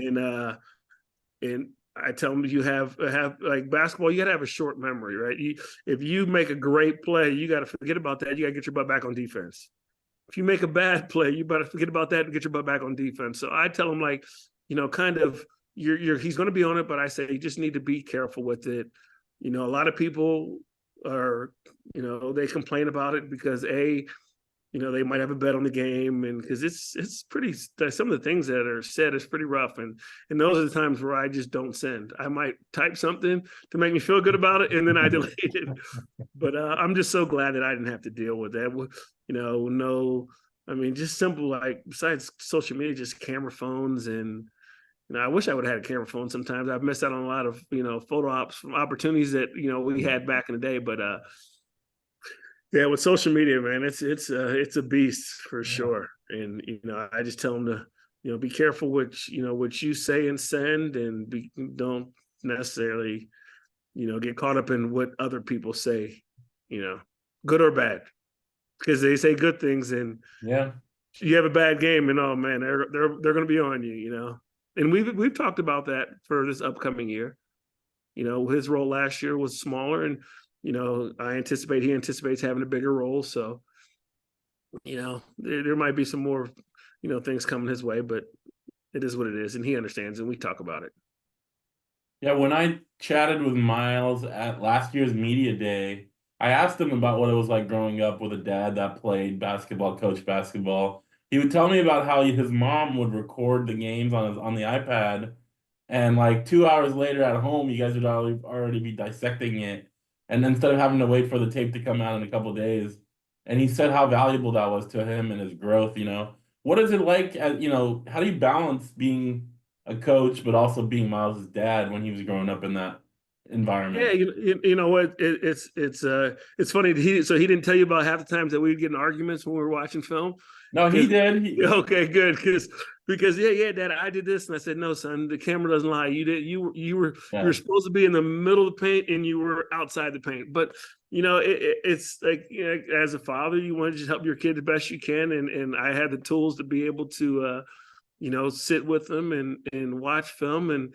Speaker 4: I tell them you have like basketball, you got to have a short memory, right? If you make a great play, you got to forget about that. You got to get your butt back on defense. If you make a bad play, you better forget about that and get your butt back on defense. So I tell them, like, kind of, he's going to be on it, but I say you just need to be careful with it. A lot of people are, they complain about it because they might have a bet on the game, and because it's pretty, some of the things that are said is pretty rough, and those are the times where I just don't send. I might type something to make me feel good about it, and then I delete it. But I'm just so glad that I didn't have to deal with that. No, I mean, just simple, like, besides social media, just camera phones, and I wish I would have had a camera phone sometimes. I've missed out on a lot of, photo ops opportunities that, we had back in the day. But yeah, with social media, man, it's a beast for sure. And, I just tell them to, be careful what you say and send, and don't necessarily, get caught up in what other people say, good or bad, because they say good things and you have a bad game and, oh man, they're going to be on you, And we've talked about that for this upcoming year. His role last year was smaller, and he anticipates having a bigger role. So, there might be some more, things coming his way, but it is what it is, and he understands, and we talk about it.
Speaker 1: Yeah, when I chatted with Miles at last year's media day, I asked him about what it was like growing up with a dad that played basketball, coached basketball. He would tell me about how his mom would record the games on the iPad, And like 2 hours later at home, you guys would already be dissecting it. And instead of having to wait for the tape to come out in a couple of days, and he said how valuable that was to him and his growth, What is it like, how do you balance being a coach, but also being Miles's dad when he was growing up in that
Speaker 4: Yeah,
Speaker 1: environment?
Speaker 4: you know what? It's funny. He didn't tell you about half the times that we'd get in arguments when we were watching film.
Speaker 1: No, he did.
Speaker 4: Okay, good. Because yeah, Dad, I did this, and I said, no, son, the camera doesn't lie. You did. You were supposed to be in the middle of the paint, and you were outside the paint. But it's like, as a father, you want to just help your kid the best you can, and I had the tools to be able to sit with them and watch film, and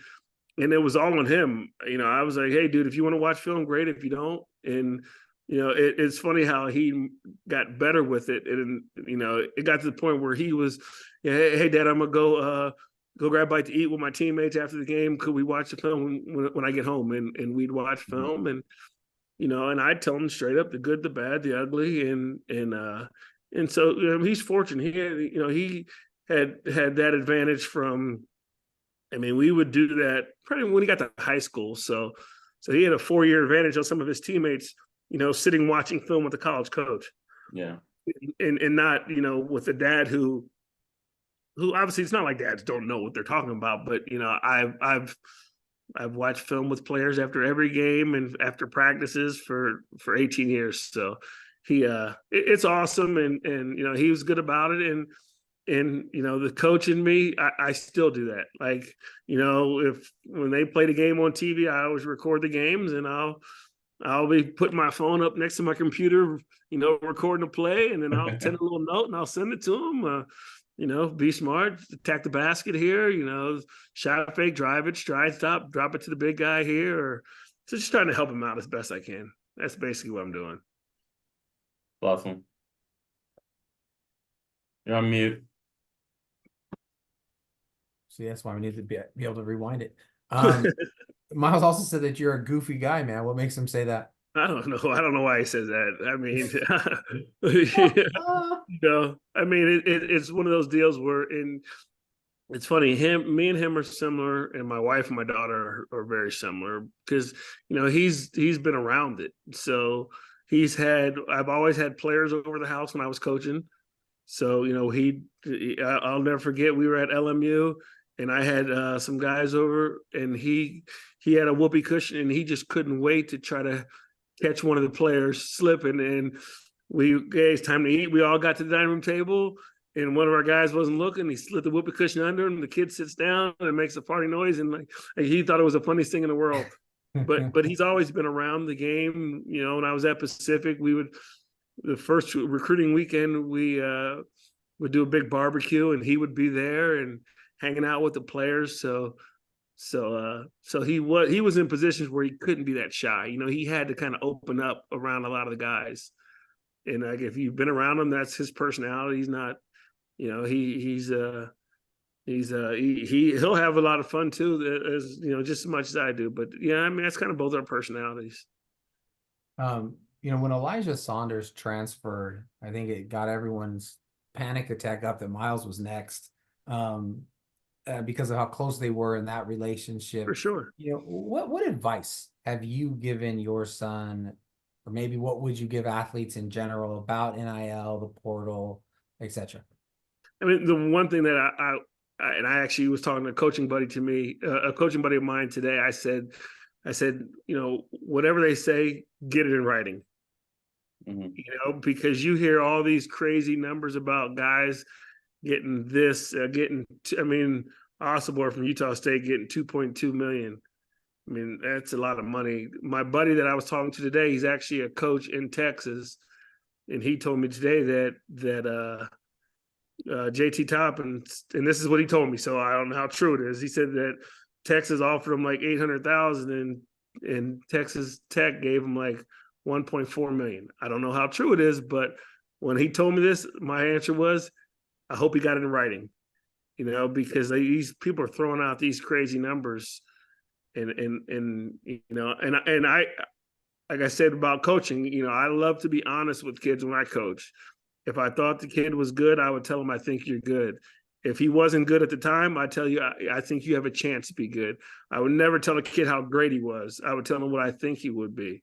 Speaker 4: it was all on him. I was like, hey, dude, if you want to watch film, great. If you don't, and it's funny how he got better with it, and it got to the point where he was, hey, Dad, I'm gonna go grab a bite to eat with my teammates after the game. Could we watch the film when I get home? And we'd watch film, and and I'd tell him straight up the good, the bad, the ugly, and so he's fortunate. He had that advantage from. I mean, we would do that probably when he got to high school. So he had a 4-year advantage on some of his teammates, sitting watching film with the college coach.
Speaker 1: Yeah.
Speaker 4: And not, with a dad who obviously, it's not like dads don't know what they're talking about, but I've watched film with players after every game and after practices for 18 years. So it's awesome, and he was good about it, and the coach in me, I still do that. Like, if when they play the game on TV, I always record the games, and I'll be putting my phone up next to my computer, recording the play, and then I'll send a little note and I'll send it to them. Be smart, attack the basket here, shot fake, drive it, stride stop, drop it to the big guy here, or so just trying to help him out as best I can. That's basically what I'm doing.
Speaker 1: Awesome. You're on mute.
Speaker 2: See, that's why we need to be able to rewind it. Miles also said that you're a goofy guy, man. What makes him say that?
Speaker 4: I don't know. I don't know why he says that. I mean, it's one of those deals where it's funny. Me and him are similar, and my wife and my daughter are very similar because he's been around it. So I've always had players over the house when I was coaching. So I'll never forget. We were at LMU, and I had some guys over, and he had a whoopee cushion, and he just couldn't wait to try to catch one of the players slipping. And it's time to eat. We all got to the dining room table, and one of our guys wasn't looking. He slid the whoopee cushion under him. The kid sits down and makes a farty noise, and like he thought it was the funniest thing in the world. But he's always been around the game. When I was at Pacific, the first recruiting weekend, we would do a big barbecue, and he would be there and hanging out with the players. So he was in positions where he couldn't be that shy. He had to kind of open up around a lot of the guys. And like, if you've been around him, that's his personality. He's not, he'll have a lot of fun too, as just as much as I do. But yeah, I mean, that's kind of both our personalities.
Speaker 2: When Elijah Saunders transferred, I think it got everyone's panic attack up that Miles was next, because of how close they were in that relationship.
Speaker 4: For sure.
Speaker 2: What advice have you given your son, or maybe what would you give athletes in general about NIL, the portal, etc.?
Speaker 4: I mean, the one thing that I actually was talking to a coaching buddy of mine today. I said, whatever they say, get it in writing. Mm-hmm. Because you hear all these crazy numbers about guys getting this, Osborne from Utah State getting $2.2 million. I mean, that's a lot of money. My buddy that I was talking to today, he's actually a coach in Texas, and he told me today that JT Toppin, and this is what he told me, so I don't know how true it is. He said that Texas offered him like $800,000, and Texas Tech gave him like $1.4 million. I don't know how true it is, but when he told me this, my answer was, I hope he got it in writing, because these people are throwing out these crazy numbers, and I, like I said about coaching, I love to be honest with kids when I coach. If I thought the kid was good, I would tell him, I think you're good. If he wasn't good at the time, I tell you, I think you have a chance to be good. I would never tell a kid how great he was. I would tell him what I think he would be.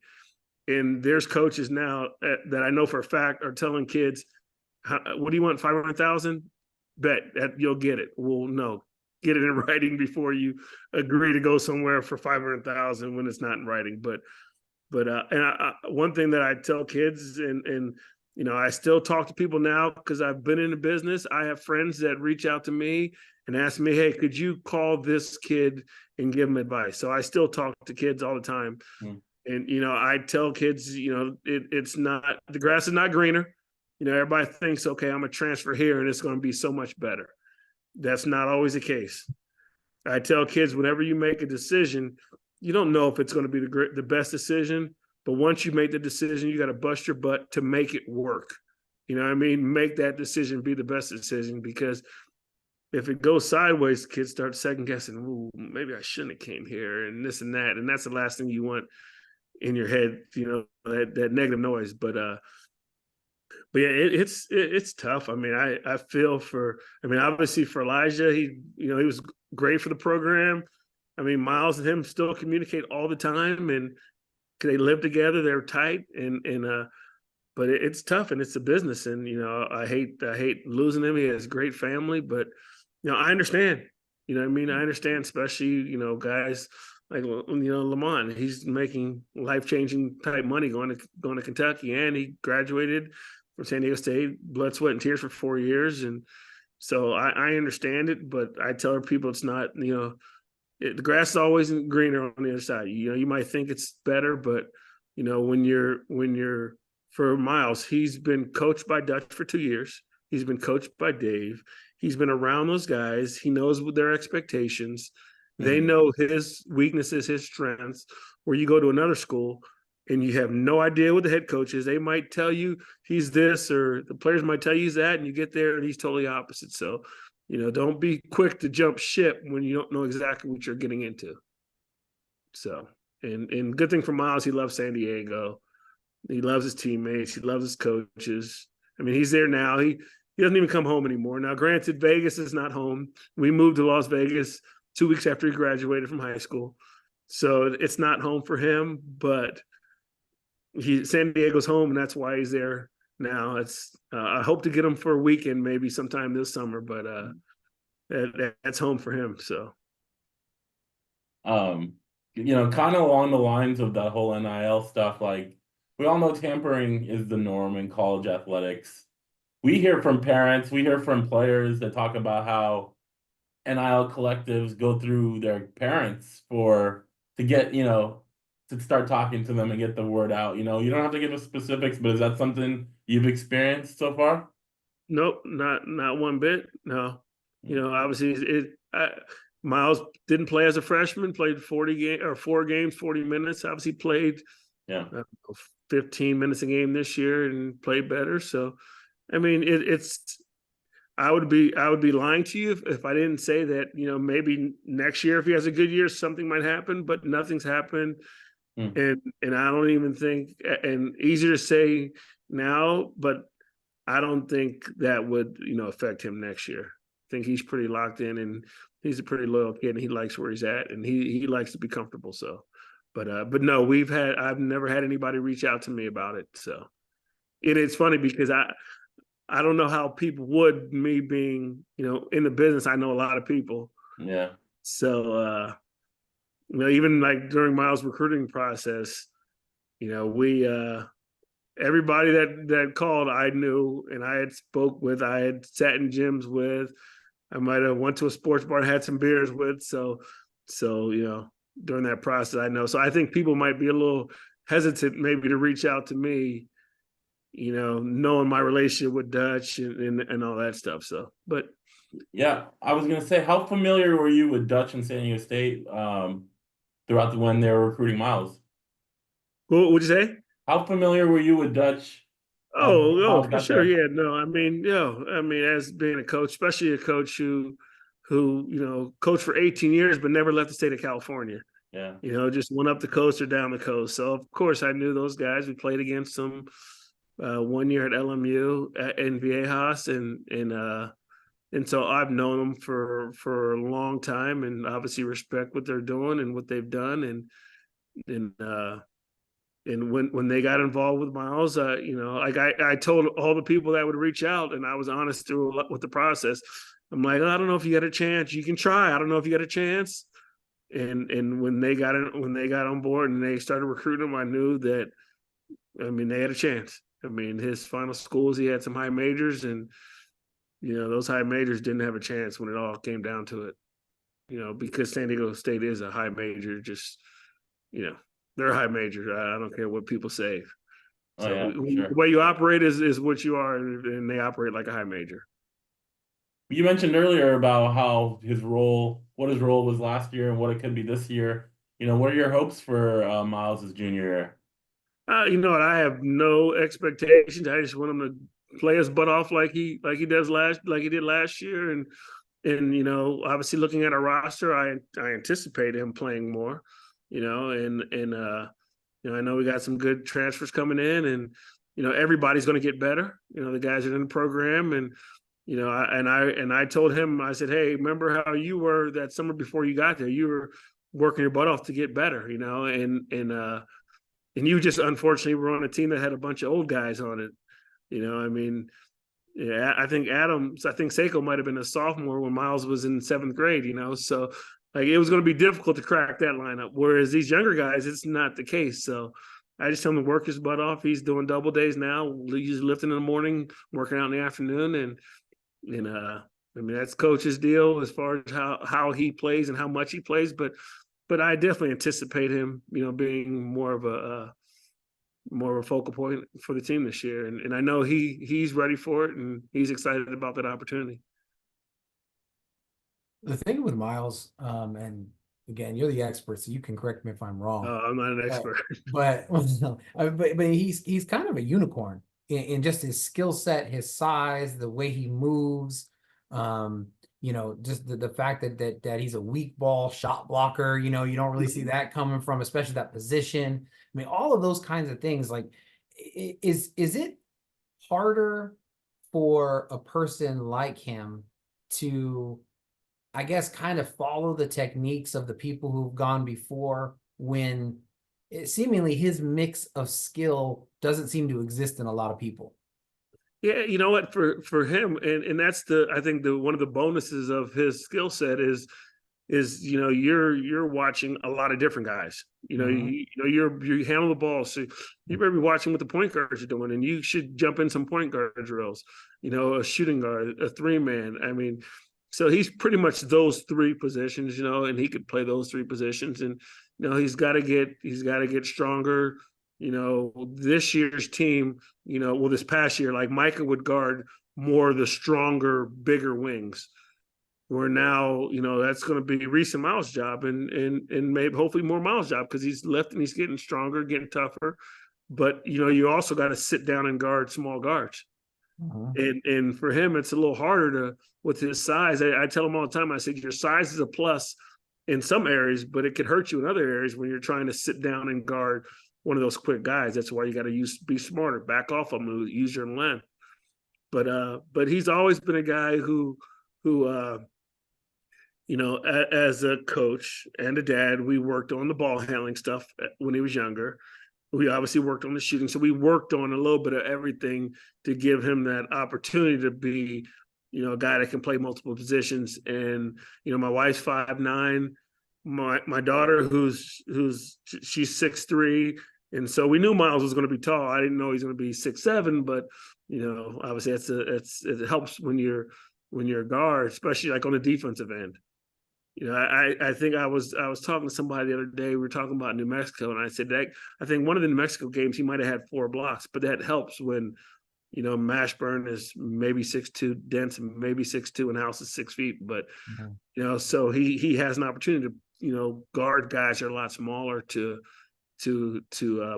Speaker 4: And there's coaches now that I know for a fact are telling kids, what do you want, 500,000? Bet that you'll get it. Well, no, get it in writing before you agree to go somewhere for 500,000 when it's not in writing. But one thing that I tell kids, and I still talk to people now because I've been in the business. I have friends that reach out to me and ask me, hey, could you call this kid and give him advice? So I still talk to kids all the time. And, I tell kids, it's not, the grass is not greener. Everybody thinks, okay, I'm a transfer here and it's going to be so much better. That's not always the case. I tell kids, whenever you make a decision, you don't know if it's going to be the best decision, but once you make the decision, you got to bust your butt to make it work. You know what I mean? Make that decision be the best decision, because if it goes sideways, kids start second guessing, ooh, maybe I shouldn't have came here and this and that. And that's the last thing you want in your head, that negative noise. But yeah, it's tough. I mean, I feel obviously for Elijah, he was great for the program. I mean, Miles and him still communicate all the time, and they live together. They're tight, but it's tough, and it's a business. And I hate losing him. He has a great family, but I understand. I understand, especially guys like Lamont. He's making life-changing type money going to Kentucky, and he graduated from San Diego State, blood, sweat, and tears for 4 years, and so I understand it. But I tell people it's not the grass is always greener on the other side. You might think it's better, but when you're for Miles, he's been coached by Dutch for 2 years. He's been coached by Dave. He's been around those guys. He knows what their expectations. They know his weaknesses, his strengths. Where you go to another school and you have no idea what the head coach is. They might tell you he's this, or the players might tell you he's that, and you get there and he's totally opposite. So don't be quick to jump ship when you don't know exactly what you're getting into. So, and good thing for Miles, he loves San Diego. He loves his teammates. He loves his coaches. I mean, he's there now. He doesn't even come home anymore. Now, granted, Vegas is not home. We moved to Las Vegas 2 weeks after he graduated from high school. So it's not home for him, but San Diego's home, and that's why he's there now. I hope to get him for a weekend, maybe sometime this summer, but that's home for him. So,
Speaker 1: kind of along the lines of that whole NIL stuff, like we all know tampering is the norm in college athletics. We hear from parents, we hear from players that talk about how NIL collectives go through their parents to get, to start talking to them and get the word out. You don't have to give us specifics, but is that something you've experienced so far?
Speaker 4: Nope, not one bit. No, obviously Miles didn't play as a freshman, played 4 games, 40 minutes. Obviously played 15 minutes a game this year and played better. So, I mean, I would be lying to you if I didn't say that, maybe next year, if he has a good year, something might happen, but nothing's happened. And I don't even think, and easier to say now, but I don't think that would, affect him next year. I think he's pretty locked in, and he's a pretty loyal kid, and he likes where he's at, and he likes to be comfortable. So, but no, I've never had anybody reach out to me about it. So, it's funny because I don't know how people would, me being, in the business. I know a lot of people.
Speaker 1: Yeah.
Speaker 4: So, even like during Miles' recruiting process, we everybody that called, I knew, and I had spoke with. I had sat in gyms with. I might have went to a sports bar and had some beers with. So during that process, I know. So I think people might be a little hesitant maybe to reach out to me, knowing my relationship with Dutch and all that stuff. So, but
Speaker 1: yeah, I was gonna say, how familiar were you with Dutch and San Diego State throughout when they were recruiting Miles?
Speaker 4: What would you say?
Speaker 1: How familiar were you with Dutch?
Speaker 4: For sure. Yeah, no, I mean, as being a coach, especially a coach who coached for 18 years but never left the state of California.
Speaker 1: Yeah.
Speaker 4: Just went up the coast or down the coast. So of course I knew those guys. We played against them 1 year at LMU in Viejas, and And so I've known them for a long time, and obviously respect what they're doing and what they've done. And when they got involved with Miles, like I told all the people that would reach out, and I was honest with the process. I'm like, I don't know if you got a chance. You can try. I don't know if you got a chance. And when they got on board and they started recruiting him, I knew that, I mean, they had a chance. I mean, his final schools, he had some high majors, and those high majors didn't have a chance when it all came down to it. Because San Diego State is a high major, just they're a high major. I don't care what people say.
Speaker 1: Oh,
Speaker 4: So
Speaker 1: yeah, sure.
Speaker 4: the way you operate is what you are, and they operate like a high major.
Speaker 1: You mentioned earlier about how what his role was last year and what it could be this year. What are your hopes for Miles' junior year?
Speaker 4: You know what? I have no expectations. I just want him to play his butt off like he did last year, and obviously looking at our roster, I anticipate him playing more. I know we got some good transfers coming in, and everybody's going to get better. The guys are in the program, and I told him, I said, hey, remember how you were that summer before you got there? You were working your butt off to get better, and you just unfortunately were on a team that had a bunch of old guys on it. I mean, yeah, I think Seiko might have been a sophomore when Miles was in 7th grade, so like it was going to be difficult to crack that lineup. Whereas these younger guys, it's not the case. So I just tell him to work his butt off. He's doing double days now. He's lifting in the morning, working out in the afternoon. And I mean, that's coach's deal as far as how he plays and how much he plays. But I definitely anticipate him, being more of a focal point for the team this year. And I know he's ready for it, and he's excited about that opportunity.
Speaker 2: The thing with Miles, and again, you're the expert, so you can correct me if I'm wrong.
Speaker 4: I'm not an expert.
Speaker 2: But he's kind of a unicorn in just his skill set, his size, the way he moves. Just the fact that he's a weak ball shot blocker. You don't really see that coming from, especially that position. I mean, all of those kinds of things. Like, is it harder for a person like him to, I guess, kind of follow the techniques of the people who've gone before, when seemingly his mix of skill doesn't seem to exist in a lot of people?
Speaker 4: Yeah, you know what, for him, and that's I think one of the bonuses of his skill set is you're watching a lot of different guys. You handle the ball, so you better be watching what the point guards are doing, and you should jump in some point guard drills. A shooting guard, a 3-man. I mean, so he's pretty much those 3 positions, and he could play those 3 positions, and he's got to get stronger. This year's team, this past year, like Micah would guard more of the stronger, bigger wings. Where now, that's going to be Reese and Miles' job, and maybe hopefully more Miles' job, because he's left and he's getting stronger, getting tougher. But you also got to sit down and guard small guards. And for him, it's a little harder with his size. I tell him all the time, I said, your size is a plus in some areas, but it could hurt you in other areas when you're trying to sit down and guard one of those quick guys. That's why you got to be smarter, back off them, use your length. But he's always been a guy who as a coach and a dad, we worked on the ball handling stuff when he was younger. We obviously worked on the shooting. So we worked on a little bit of everything to give him that opportunity to be, a guy that can play multiple positions. And, my wife's 5'9", my daughter, she's 6'3", and so we knew Miles was going to be tall. I didn't know he's going to be 6'7", but obviously it helps when you're a guard, especially like on the defensive end. I think I was talking to somebody the other day. We were talking about New Mexico, and I said that I think one of the New Mexico games he might have had 4 blocks, but that helps when Mashburn is maybe 6'2", Denson maybe 6'2", and House is 6 feet. But so he has an opportunity to guard guys that are a lot smaller to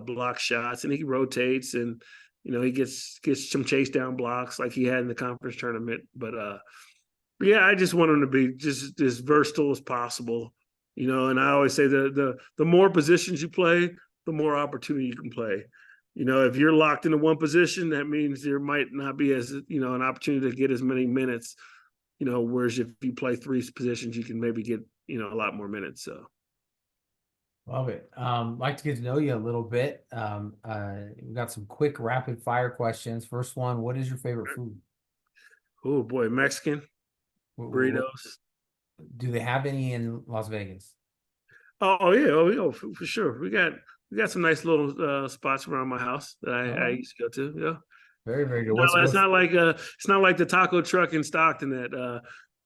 Speaker 4: block shots, and he rotates, and he gets some chase down blocks like he had in the conference tournament. But yeah, I just want him to be just as versatile as possible, and I always say the more positions you play, the more opportunity you can play. If you're locked into one position, that means there might not be an opportunity to get as many minutes whereas if you play three positions, you can maybe get, a lot more minutes. So.
Speaker 2: Love it. Like to get to know you a little bit. We've got some quick rapid fire questions. First one, what is your favorite food?
Speaker 4: Oh boy, Mexican burritos.
Speaker 2: Do they have any in Las Vegas?
Speaker 4: Oh yeah, for sure. We got some nice little spots around my house that I used to go to. Yeah.
Speaker 2: Very, very good.
Speaker 4: It's not like the taco truck in Stockton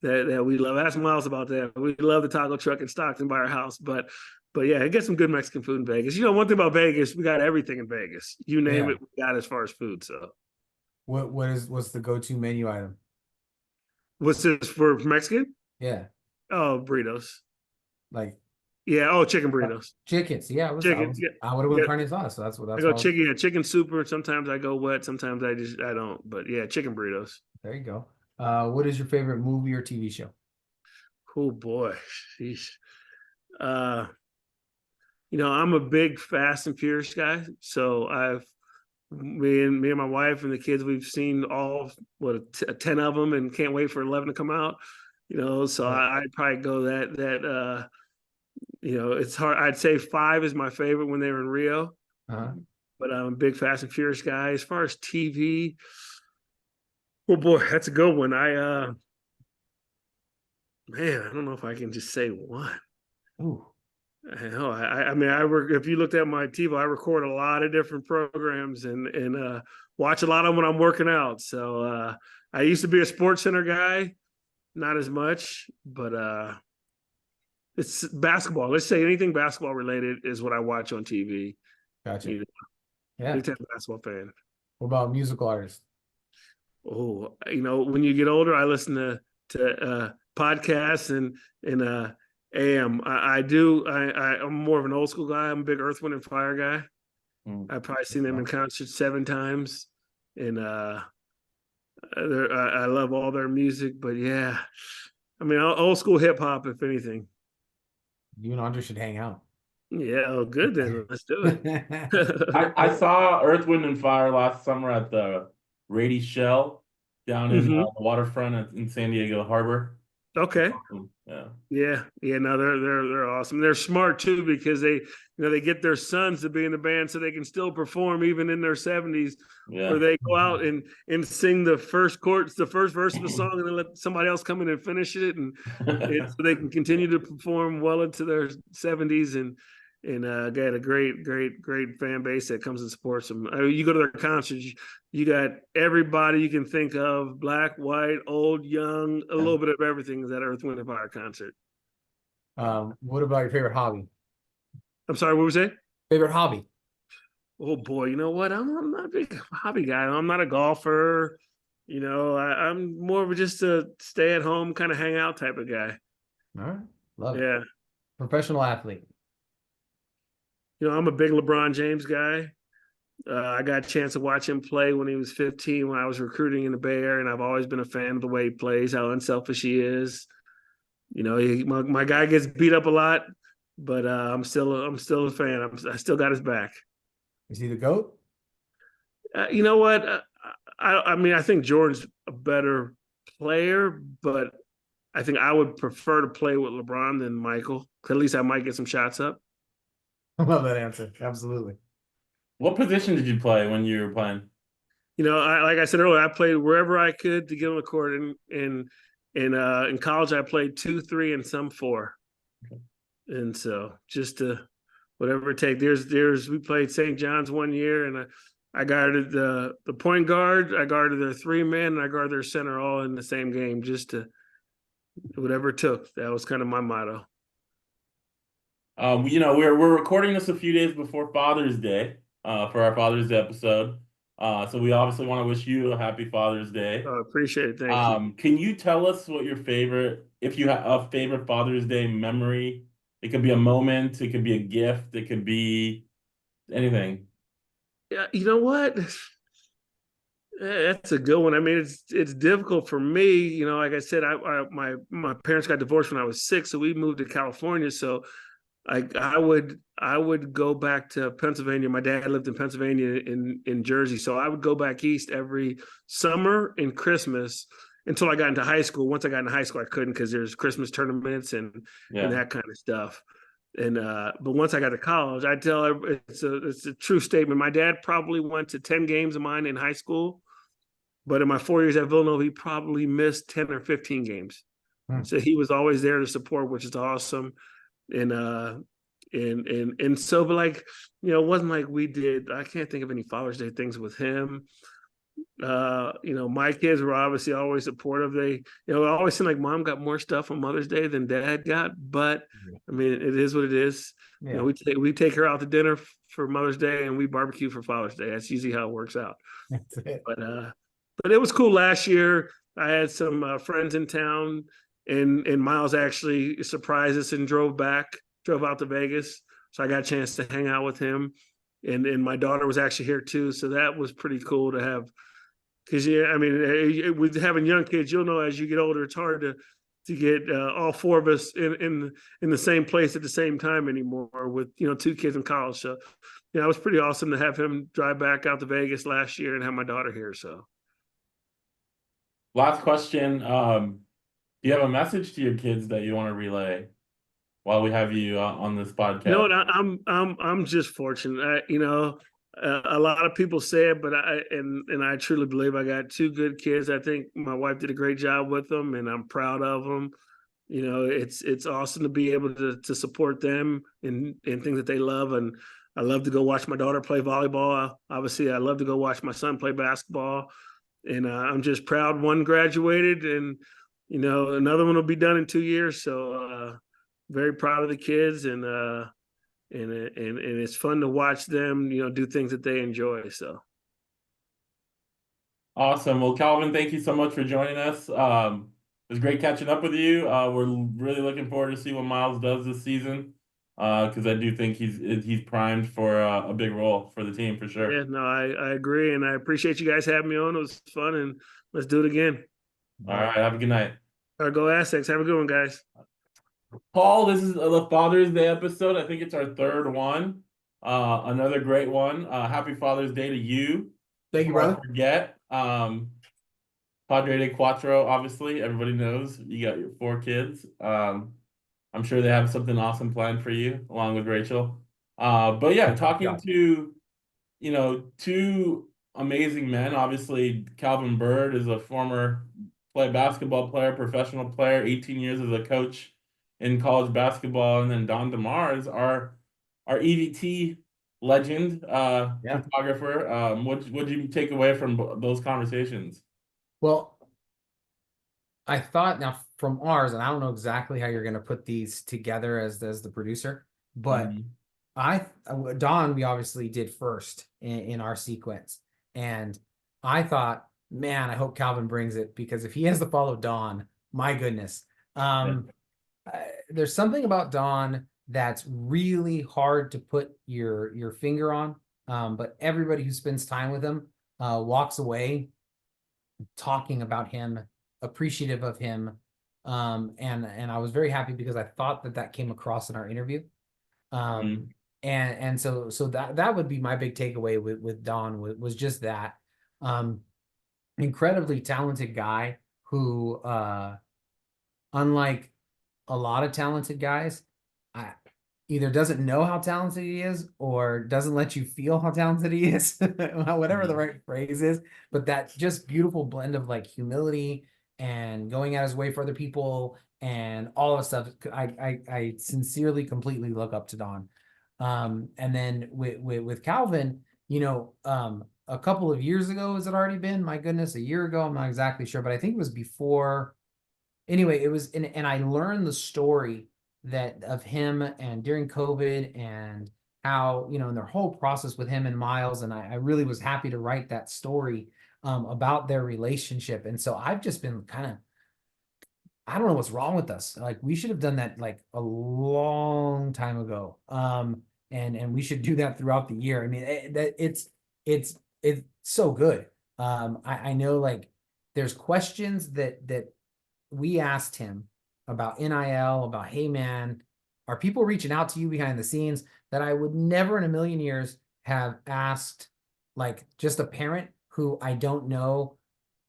Speaker 4: that we love. Ask Miles about that. We love the taco truck in Stockton by our house, but yeah, get some good Mexican food in Vegas. One thing about Vegas, we got everything in Vegas. You name it, we got as far as food. So,
Speaker 2: what's the go-to menu item?
Speaker 4: What's this for Mexican?
Speaker 2: Yeah.
Speaker 4: Oh, burritos.
Speaker 2: Like.
Speaker 4: Yeah. Oh, chicken burritos.
Speaker 2: Chickens. Yeah. I would have went carne asada. So that's
Speaker 4: I go chicken. Yeah, chicken super. Sometimes I go wet. Sometimes I don't. But yeah, chicken burritos.
Speaker 2: There you go. What is your favorite movie or TV show?
Speaker 4: Oh boy, sheesh. I'm a big Fast and Furious guy. So me and my wife and the kids, we've seen all 10 of them, and can't wait for 11 to come out. So I'd probably go that. It's hard. I'd say 5 is my favorite when they were in Rio. But I'm a big Fast and Furious guy. As far as TV, oh boy, that's a good one. I don't know if I can just say one.
Speaker 2: Ooh.
Speaker 4: I mean, if you looked at my TV, I record a lot of different programs and watch a lot of them when I'm working out. So I used to be a Sports Center guy, not as much, but it's basketball. Let's say anything basketball related is what I watch on TV.
Speaker 2: Gotcha. Yeah.
Speaker 4: Big time basketball fan.
Speaker 2: What about musical artists?
Speaker 4: Oh, when you get older, I listen to podcasts and AM. I'm more of an old school guy. I'm a big Earth, Wind and Fire guy. I've probably seen them in concert 7 times, and I love all their music. But yeah, I mean, old school hip hop, if anything.
Speaker 2: You and Andre should hang out.
Speaker 4: Yeah, oh, good then. Let's do it.
Speaker 1: I saw Earth, Wind, and Fire last summer at the Rady Shell down in the waterfront in San Diego Harbor.
Speaker 4: Okay.
Speaker 1: Awesome.
Speaker 4: Yeah. No, they're awesome. They're smart too, because they get their sons to be in the band so they can still perform even in their 70s.
Speaker 1: Yeah.
Speaker 4: Where they go out and sing the first verse of the song, and then let somebody else come in and finish it, and so they can continue to perform well into their 70s and got a great fan base that comes and supports them. You go to their concerts, you got everybody you can think of, black, white, old, young, a little bit of everything is at Earth, Wind, and Fire concert.
Speaker 2: What about your favorite hobby?
Speaker 4: I'm sorry, what was that?
Speaker 2: Favorite hobby?
Speaker 4: Oh boy, you know what? I'm not a big hobby guy. I'm not a golfer. I'm more of just a stay at home, kind of hang out type of guy.
Speaker 2: All right, love it.
Speaker 4: Yeah.
Speaker 2: Professional athlete.
Speaker 4: I'm a big LeBron James guy. I got a chance to watch him play when he was 15 when I was recruiting in the Bay Area, and I've always been a fan of the way he plays, how unselfish he is. My guy gets beat up a lot, but I'm still a fan. I still got his back.
Speaker 2: Is he the GOAT?
Speaker 4: You know what? I mean, I think Jordan's a better player, but I think I would prefer to play with LeBron than Michael. At least I might get some shots up.
Speaker 2: I love that answer. Absolutely.
Speaker 1: What position did you play when you were playing?
Speaker 4: Like I said earlier, I played wherever I could to get on the court. In college, I played 2, 3, and some 4. Okay. And so just whatever it takes. We played St. John's one year, and I guarded the point guard, I guarded their 3-man, and I guarded their center all in the same game, just to whatever it took. That was kind of my motto.
Speaker 1: We're recording this a few days before Father's Day, for our Father's Day episode. So we obviously want to wish you a happy Father's Day.
Speaker 4: Appreciate it. Thank you.
Speaker 1: Can you tell us what if you have a favorite Father's Day memory? It could be a moment, it could be a gift, it could be anything.
Speaker 4: Yeah, you know what? That's a good one. I mean, it's difficult for me. Like I said, my parents got divorced when I was 6, so we moved to California. So I would go back to Pennsylvania. My dad lived in Pennsylvania in Jersey, so I would go back east every summer and Christmas, until I got into high school. Once I got into high school, I couldn't because there's Christmas tournaments and
Speaker 1: Yeah.
Speaker 4: that kind of stuff. And but once I got to college, I tell it's a true statement. My dad probably went to 10 games of mine in high school, but in my 4 years at Villanova, he probably missed 10 or 15 games. So he was always there to support, which is awesome. And so, but like, you know, it wasn't like we did. I can't think of any Father's Day things with him. You know, my kids were obviously always supportive. They, you know, it always seemed like mom got more stuff on Mother's Day than dad got. But I mean, it is what it is.
Speaker 2: Yeah.
Speaker 4: You know, we take her out to dinner for Mother's Day and we barbecue for Father's Day. That's usually how it works out.
Speaker 2: That's it.
Speaker 4: But it was cool last year. I had some friends in town, and Miles actually surprised us and drove out to Vegas. So I got a chance to hang out with him, and my daughter was actually here too. So that was pretty cool to have. Because yeah, I mean, with having young kids, you'll know as you get older, it's hard to get all four of us in the same place at the same time anymore. With, you know, 2 kids in college, so yeah, it was pretty awesome to have him drive back out to Vegas last year and have my daughter here. So,
Speaker 1: Last question. Do you have a message to your kids that you want to relay while we have you on this podcast?
Speaker 4: you know what? I'm just fortunate. You know, a lot of people say it, but I truly believe I got 2 good kids. I think my wife did a great job with them, and I'm proud of them. You know, it's awesome to be able to support them in things that they love. And I love to go watch my daughter play volleyball. Obviously, I love to go watch my son play basketball. And I'm just proud one graduated, and you know, another one will be done in 2 years. So very proud of the kids, and it's fun to watch them, you know, do things that they enjoy. So
Speaker 1: Awesome. Well, Calvin, thank you so much for joining us. It was great catching up with you. We're really looking forward to see what Miles does this season, because I do think he's primed for a big role for the team for sure.
Speaker 4: yeah, no, I agree, and I appreciate you guys having me on. It was fun, and let's do it again.
Speaker 1: All right. Have a good night.
Speaker 4: All right, go Aztecs. Have a good one, guys.
Speaker 1: Paul, this is the Father's Day episode. I think it's our 3rd one. Another great one. Happy Father's Day to you.
Speaker 2: Thank you,
Speaker 1: Before I
Speaker 2: brother.
Speaker 1: forget, Padre de Cuatro, obviously, everybody knows you got your 4 kids. I'm sure they have something awesome planned for you, along with Rachel. But yeah, talking to, you know, 2 amazing men. Obviously, Calvin Byrd is a former basketball player, professional player, 18 years as a coach in college basketball, and then Don DeMar is our EVT legend, photographer. What you take away from those conversations?
Speaker 2: Well, I thought now from ours, and I don't know exactly how you're going to put these together as the producer, but Don, we obviously did first in our sequence, and I thought, man, I hope Calvin brings it, because if he has to follow Don, my goodness. There's something about Don that's really hard to put your finger on, but everybody who spends time with him walks away talking about him, appreciative of him, and I was very happy because I thought that came across in our interview. And so that would be my big takeaway with Don was just that. Incredibly talented guy who, unlike a lot of talented guys, either doesn't know how talented he is or doesn't let you feel how talented he is, whatever the right phrase is. But that just beautiful blend of like humility and going out his way for other people and all that stuff. I sincerely, completely look up to Don. And then with Calvin, you know, a couple of years ago, has it already been? My goodness, a year ago, I'm not exactly sure, but I think it was before. Anyway, it was, and I learned the story that of him and during COVID and how, you know, and their whole process with him and Miles. And I really was happy to write that story about their relationship. And so I've just been kind of, I don't know what's wrong with us. Like, we should have done that like a long time ago. And we should do that throughout the year. I mean, it's so good. I know, like, there's questions that we asked him about NIL, about, hey man, are people reaching out to you behind the scenes, that I would never in a million years have asked, like, just a parent who I don't know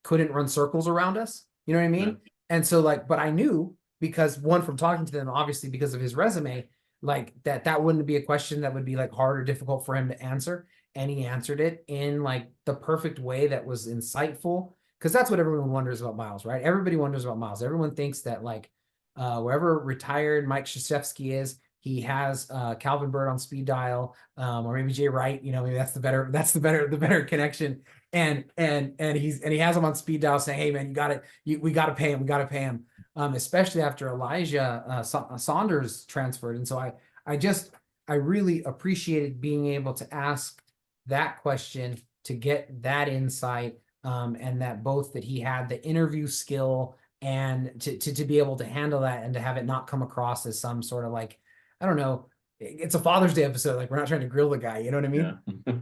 Speaker 2: couldn't run circles around us. You know what I mean?
Speaker 1: Yeah.
Speaker 2: And so like, but I knew because one, from talking to them, obviously because of his resume, like that wouldn't be a question that would be like hard or difficult for him to answer. And he answered it in like the perfect way that was insightful. Because that's what everyone wonders about Miles, right? Everybody wonders about Miles. Everyone thinks that like wherever retired Mike Krzyzewski is, he has Calvin Byrd on speed dial, or maybe Jay Wright. You know, maybe that's the better connection. And he has him on speed dial, saying, "Hey man, we got to pay him. We got to pay him." Especially after Elijah Saunders transferred, and so I really appreciated being able to ask that question to get that insight, and that both that he had the interview skill and to be able to handle that and to have it not come across as some sort of like, I don't know, it's a Father's Day episode. Like we're not trying to grill the guy. You know what I mean?
Speaker 1: Yeah.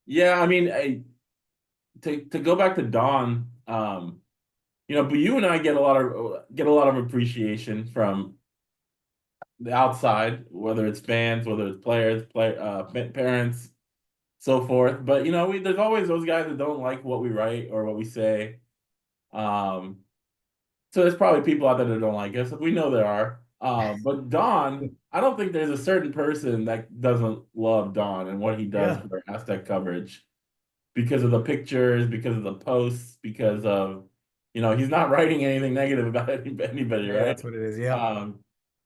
Speaker 1: Yeah, I mean, to go back to Don, but you and I get a lot of appreciation from the outside, whether it's fans, whether it's players, parents, so forth. But there's always those guys that don't like what we write or what we say. So there's probably people out there that don't like us. We know there are. But Don, I don't think there's a certain person that doesn't love Don and what he does for Aztec coverage because of the pictures, because of the posts, because of, he's not writing anything negative about anybody, right?
Speaker 2: That's what it is. Yeah.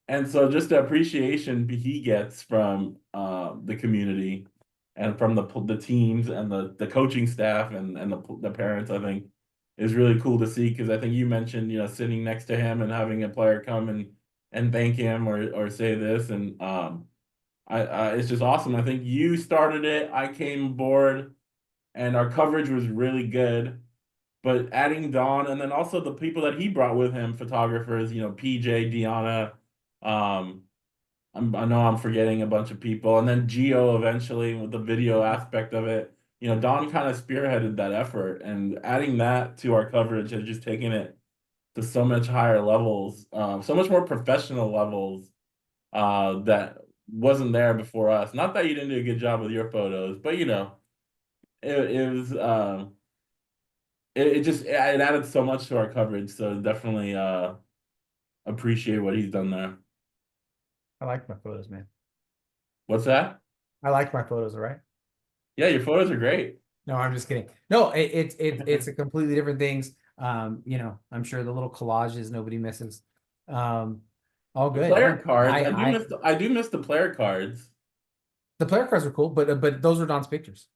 Speaker 1: And so just the appreciation he gets from the community and from the teams and the coaching staff and the parents, I think, is really cool to see, because I think you mentioned, sitting next to him and having a player come and thank him or say this, and it's just awesome. I think you started it, I came aboard, and our coverage was really good. But adding Don and then also the people that he brought with him, photographers, PJ, Deanna, I know I'm forgetting a bunch of people, and then Gio eventually with the video aspect of it. Don kind of spearheaded that effort, and adding that to our coverage has just taken it to so much higher levels, so much more professional levels that wasn't there before us. Not that you didn't do a good job with your photos, but it was it added so much to our coverage. So definitely appreciate what he's done there.
Speaker 2: I like my photos, man.
Speaker 1: What's that?
Speaker 2: I like my photos, all right?
Speaker 1: Yeah, your photos are great.
Speaker 2: No, I'm just kidding. No, it's a completely different things. I'm sure the little collages nobody misses. All good.
Speaker 1: Player
Speaker 2: Yeah.
Speaker 1: cards. I do miss the player cards.
Speaker 2: The player cards are cool, but those were Don's pictures.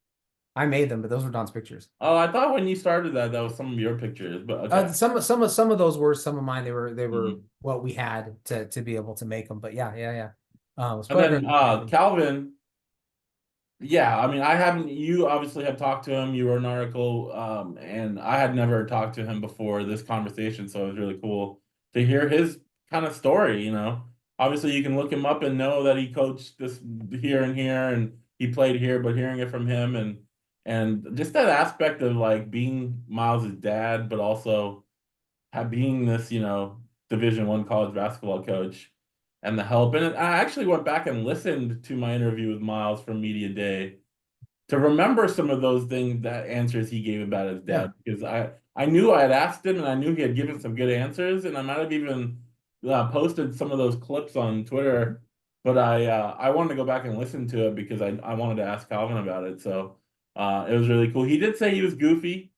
Speaker 2: I made them, but those were Don's pictures.
Speaker 1: Oh, I thought when you started that was some of your pictures, but okay.
Speaker 2: Some of those were some of mine. They were what we had to be able to make them. But yeah.
Speaker 1: And then Calvin. Yeah, I mean, you obviously have talked to him. You wrote an article, and I had never talked to him before this conversation, so it was really cool to hear his kind of story. Obviously you can look him up and know that he coached this here and here, and he played here, but hearing it from him and just that aspect of like being Miles' dad, but also being this, Division I college basketball coach. And the help. And I actually went back and listened to my interview with Miles from Media Day to remember some of those answers he gave about his dad. Because I knew I had asked him, and I knew he had given some good answers, and I might have even posted some of those clips on Twitter. But I wanted to go back and listen to it because I wanted to ask Calvin about it. So it was really cool. He did say he was goofy.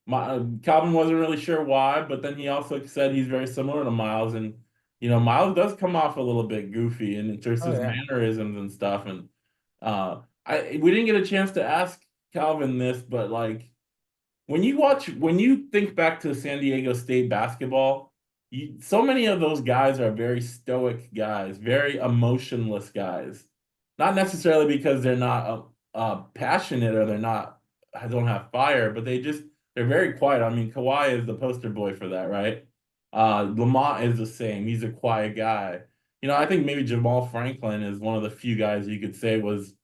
Speaker 1: Calvin wasn't really sure why, but then he also said he's very similar to Miles, and Miles does come off a little bit goofy in terms of his mannerisms and stuff. And we didn't get a chance to ask Calvin this, but like when you think back to San Diego State basketball, so many of those guys are very stoic guys, very emotionless guys. Not necessarily because they're not passionate or don't have fire, but they're very quiet. I mean, Kawhi is the poster boy for that, right? Lamont is the same. He's a quiet guy. I think maybe Jamal Franklin is one of the few guys you could say was,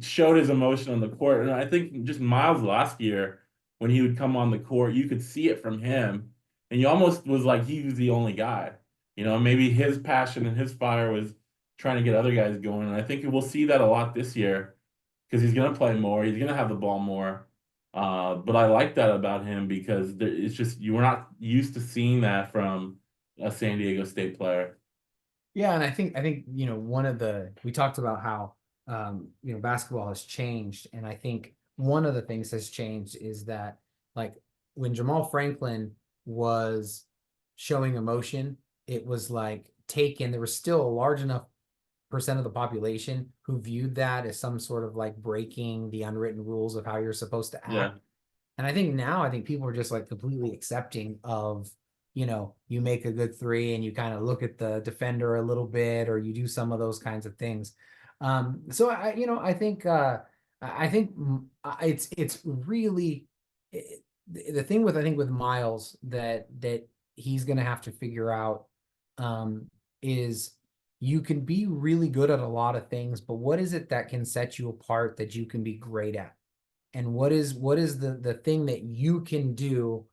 Speaker 1: showed his emotion on the court. And I think just Miles last year, when he would come on the court, you could see it from him. And you almost was like he was the only guy. Maybe his passion and his fire was trying to get other guys going. And I think we'll see that a lot this year. because he's going to play more. He's going to have the ball more. But I like that about him because it's just you were not used to seeing that from a San Diego State player.
Speaker 2: Yeah, and I think we talked about how basketball has changed, and I think one of the things that's changed is that, like, when Jamal Franklin was showing emotion, it was like there was still a large enough percent of the population who viewed that as some sort of like breaking the unwritten rules of how you're supposed to act.
Speaker 1: Yeah.
Speaker 2: And I think now people are just like completely accepting of, you make a good three and you kind of look at the defender a little bit, or you do some of those kinds of things. So I think it's really the thing with Miles that he's going to have to figure out is you can be really good at a lot of things, but what is it that can set you apart that you can be great at? And what is the thing that you can do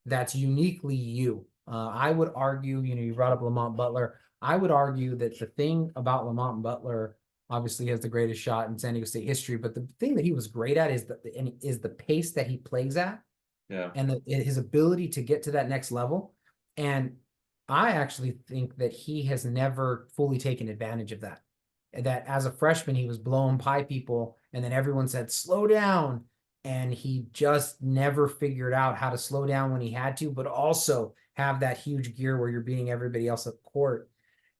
Speaker 2: that's uniquely you? I would argue, you brought up Lamont Butler. I would argue that the thing about Lamont Butler, obviously he has the greatest shot in San Diego State history, but the thing that he was great at is the pace that he plays at.
Speaker 1: Yeah.
Speaker 2: And his ability to get to that next level. And I actually think that he has never fully taken advantage of that. That as a freshman, he was blowing by people, and then everyone said, slow down. And he just never figured out how to slow down when he had to, but also have that huge gear where you're beating everybody else at court.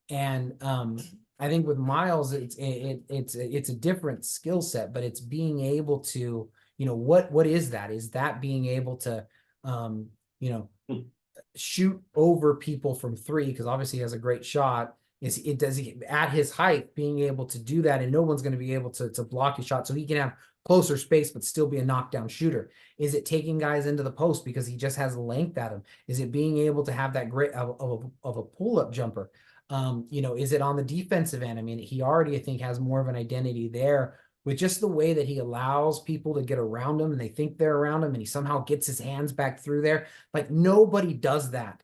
Speaker 2: And I think with Miles, it's a different skill set, but it's being able to, what is that? Is that being able to, shoot over people from three? Because obviously he has a great shot. Does he at his height being able to do that, and no one's going to be able to block his shot, so he can have closer space but still be a knockdown shooter? Is it taking guys into the post because he just has length at him? Is it being able to have that great of a pull-up jumper? Is it on the defensive end? I mean, he already, I think, has more of an identity there with just the way that he allows people to get around him and they think they're around him, and he somehow gets his hands back through there. Like, nobody does that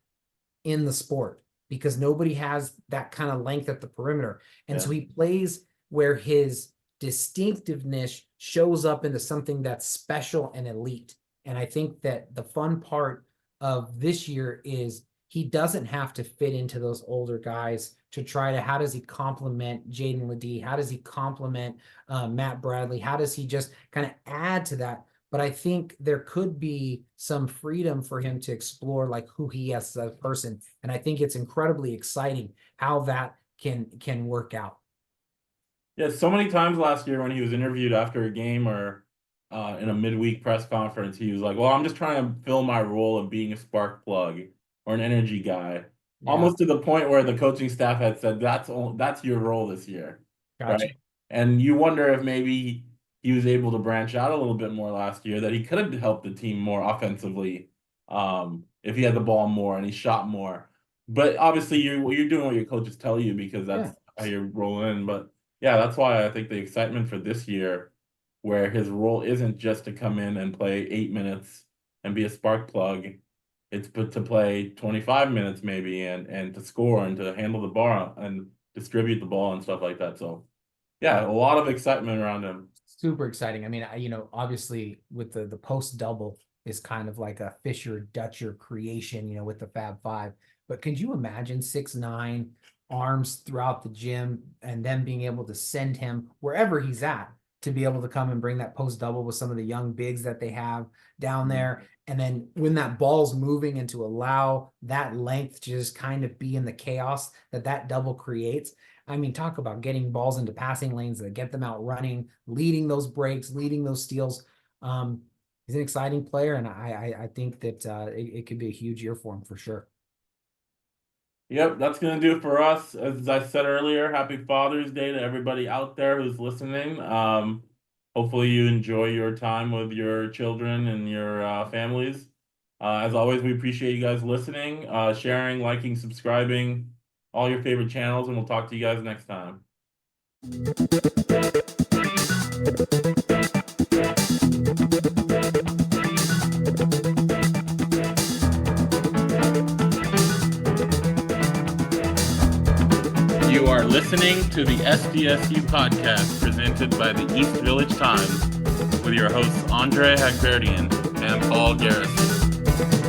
Speaker 2: in the sport because nobody has that kind of length at the perimeter. And so he plays where his distinctiveness shows up into something that's special and elite. And I think that the fun part of this year is he doesn't have to fit into those older guys to try to, how does he complement Jaden Ledee? How does he complement Matt Bradley? How does he just kind of add to that? But I think there could be some freedom for him to explore like who he is as a person. And I think it's incredibly exciting how that can work out.
Speaker 1: Yeah, so many times last year when he was interviewed after a game or in a midweek press conference, he was like, well, I'm just trying to fill my role of being a spark plug or an energy guy. Yeah. Almost to the point where the coaching staff had said, that's your role this year.
Speaker 2: Gotcha.
Speaker 1: Right? And you wonder if maybe he was able to branch out a little bit more last year, that he could have helped the team more offensively if he had the ball more and he shot more. But obviously you're doing what your coaches tell you because that's how you're rolling in. But yeah, that's why I think the excitement for this year, where his role isn't just to come in and play 8 minutes and be a spark plug, it's to play 25 minutes maybe and to score and to handle the ball and distribute the ball and stuff like that. So yeah, a lot of excitement around him.
Speaker 2: Super exciting. I mean, obviously with the post double is kind of like a Fisher Dutcher creation, with the Fab Five. But could you imagine 6'9", arms throughout the gym, and then being able to send him wherever he's at to be able to come and bring that post double with some of the young bigs that they have down there. And then when that ball's moving, and to allow that length to just kind of be in the chaos that double creates. I mean, talk about getting balls into passing lanes that get them out running, leading those breaks, leading those steals. He's an exciting player, and I think that it could be a huge year for him for sure.
Speaker 1: Yep, that's going to do it for us. As I said earlier, happy Father's Day to everybody out there who's listening. Hopefully you enjoy your time with your children and your families. As always, we appreciate you guys listening, sharing, liking, subscribing, all your favorite channels, and we'll talk to you guys next time. You are listening listening to the SDSU podcast presented by the East Village Times with your hosts Andre Hagbarian and Paul Garrison.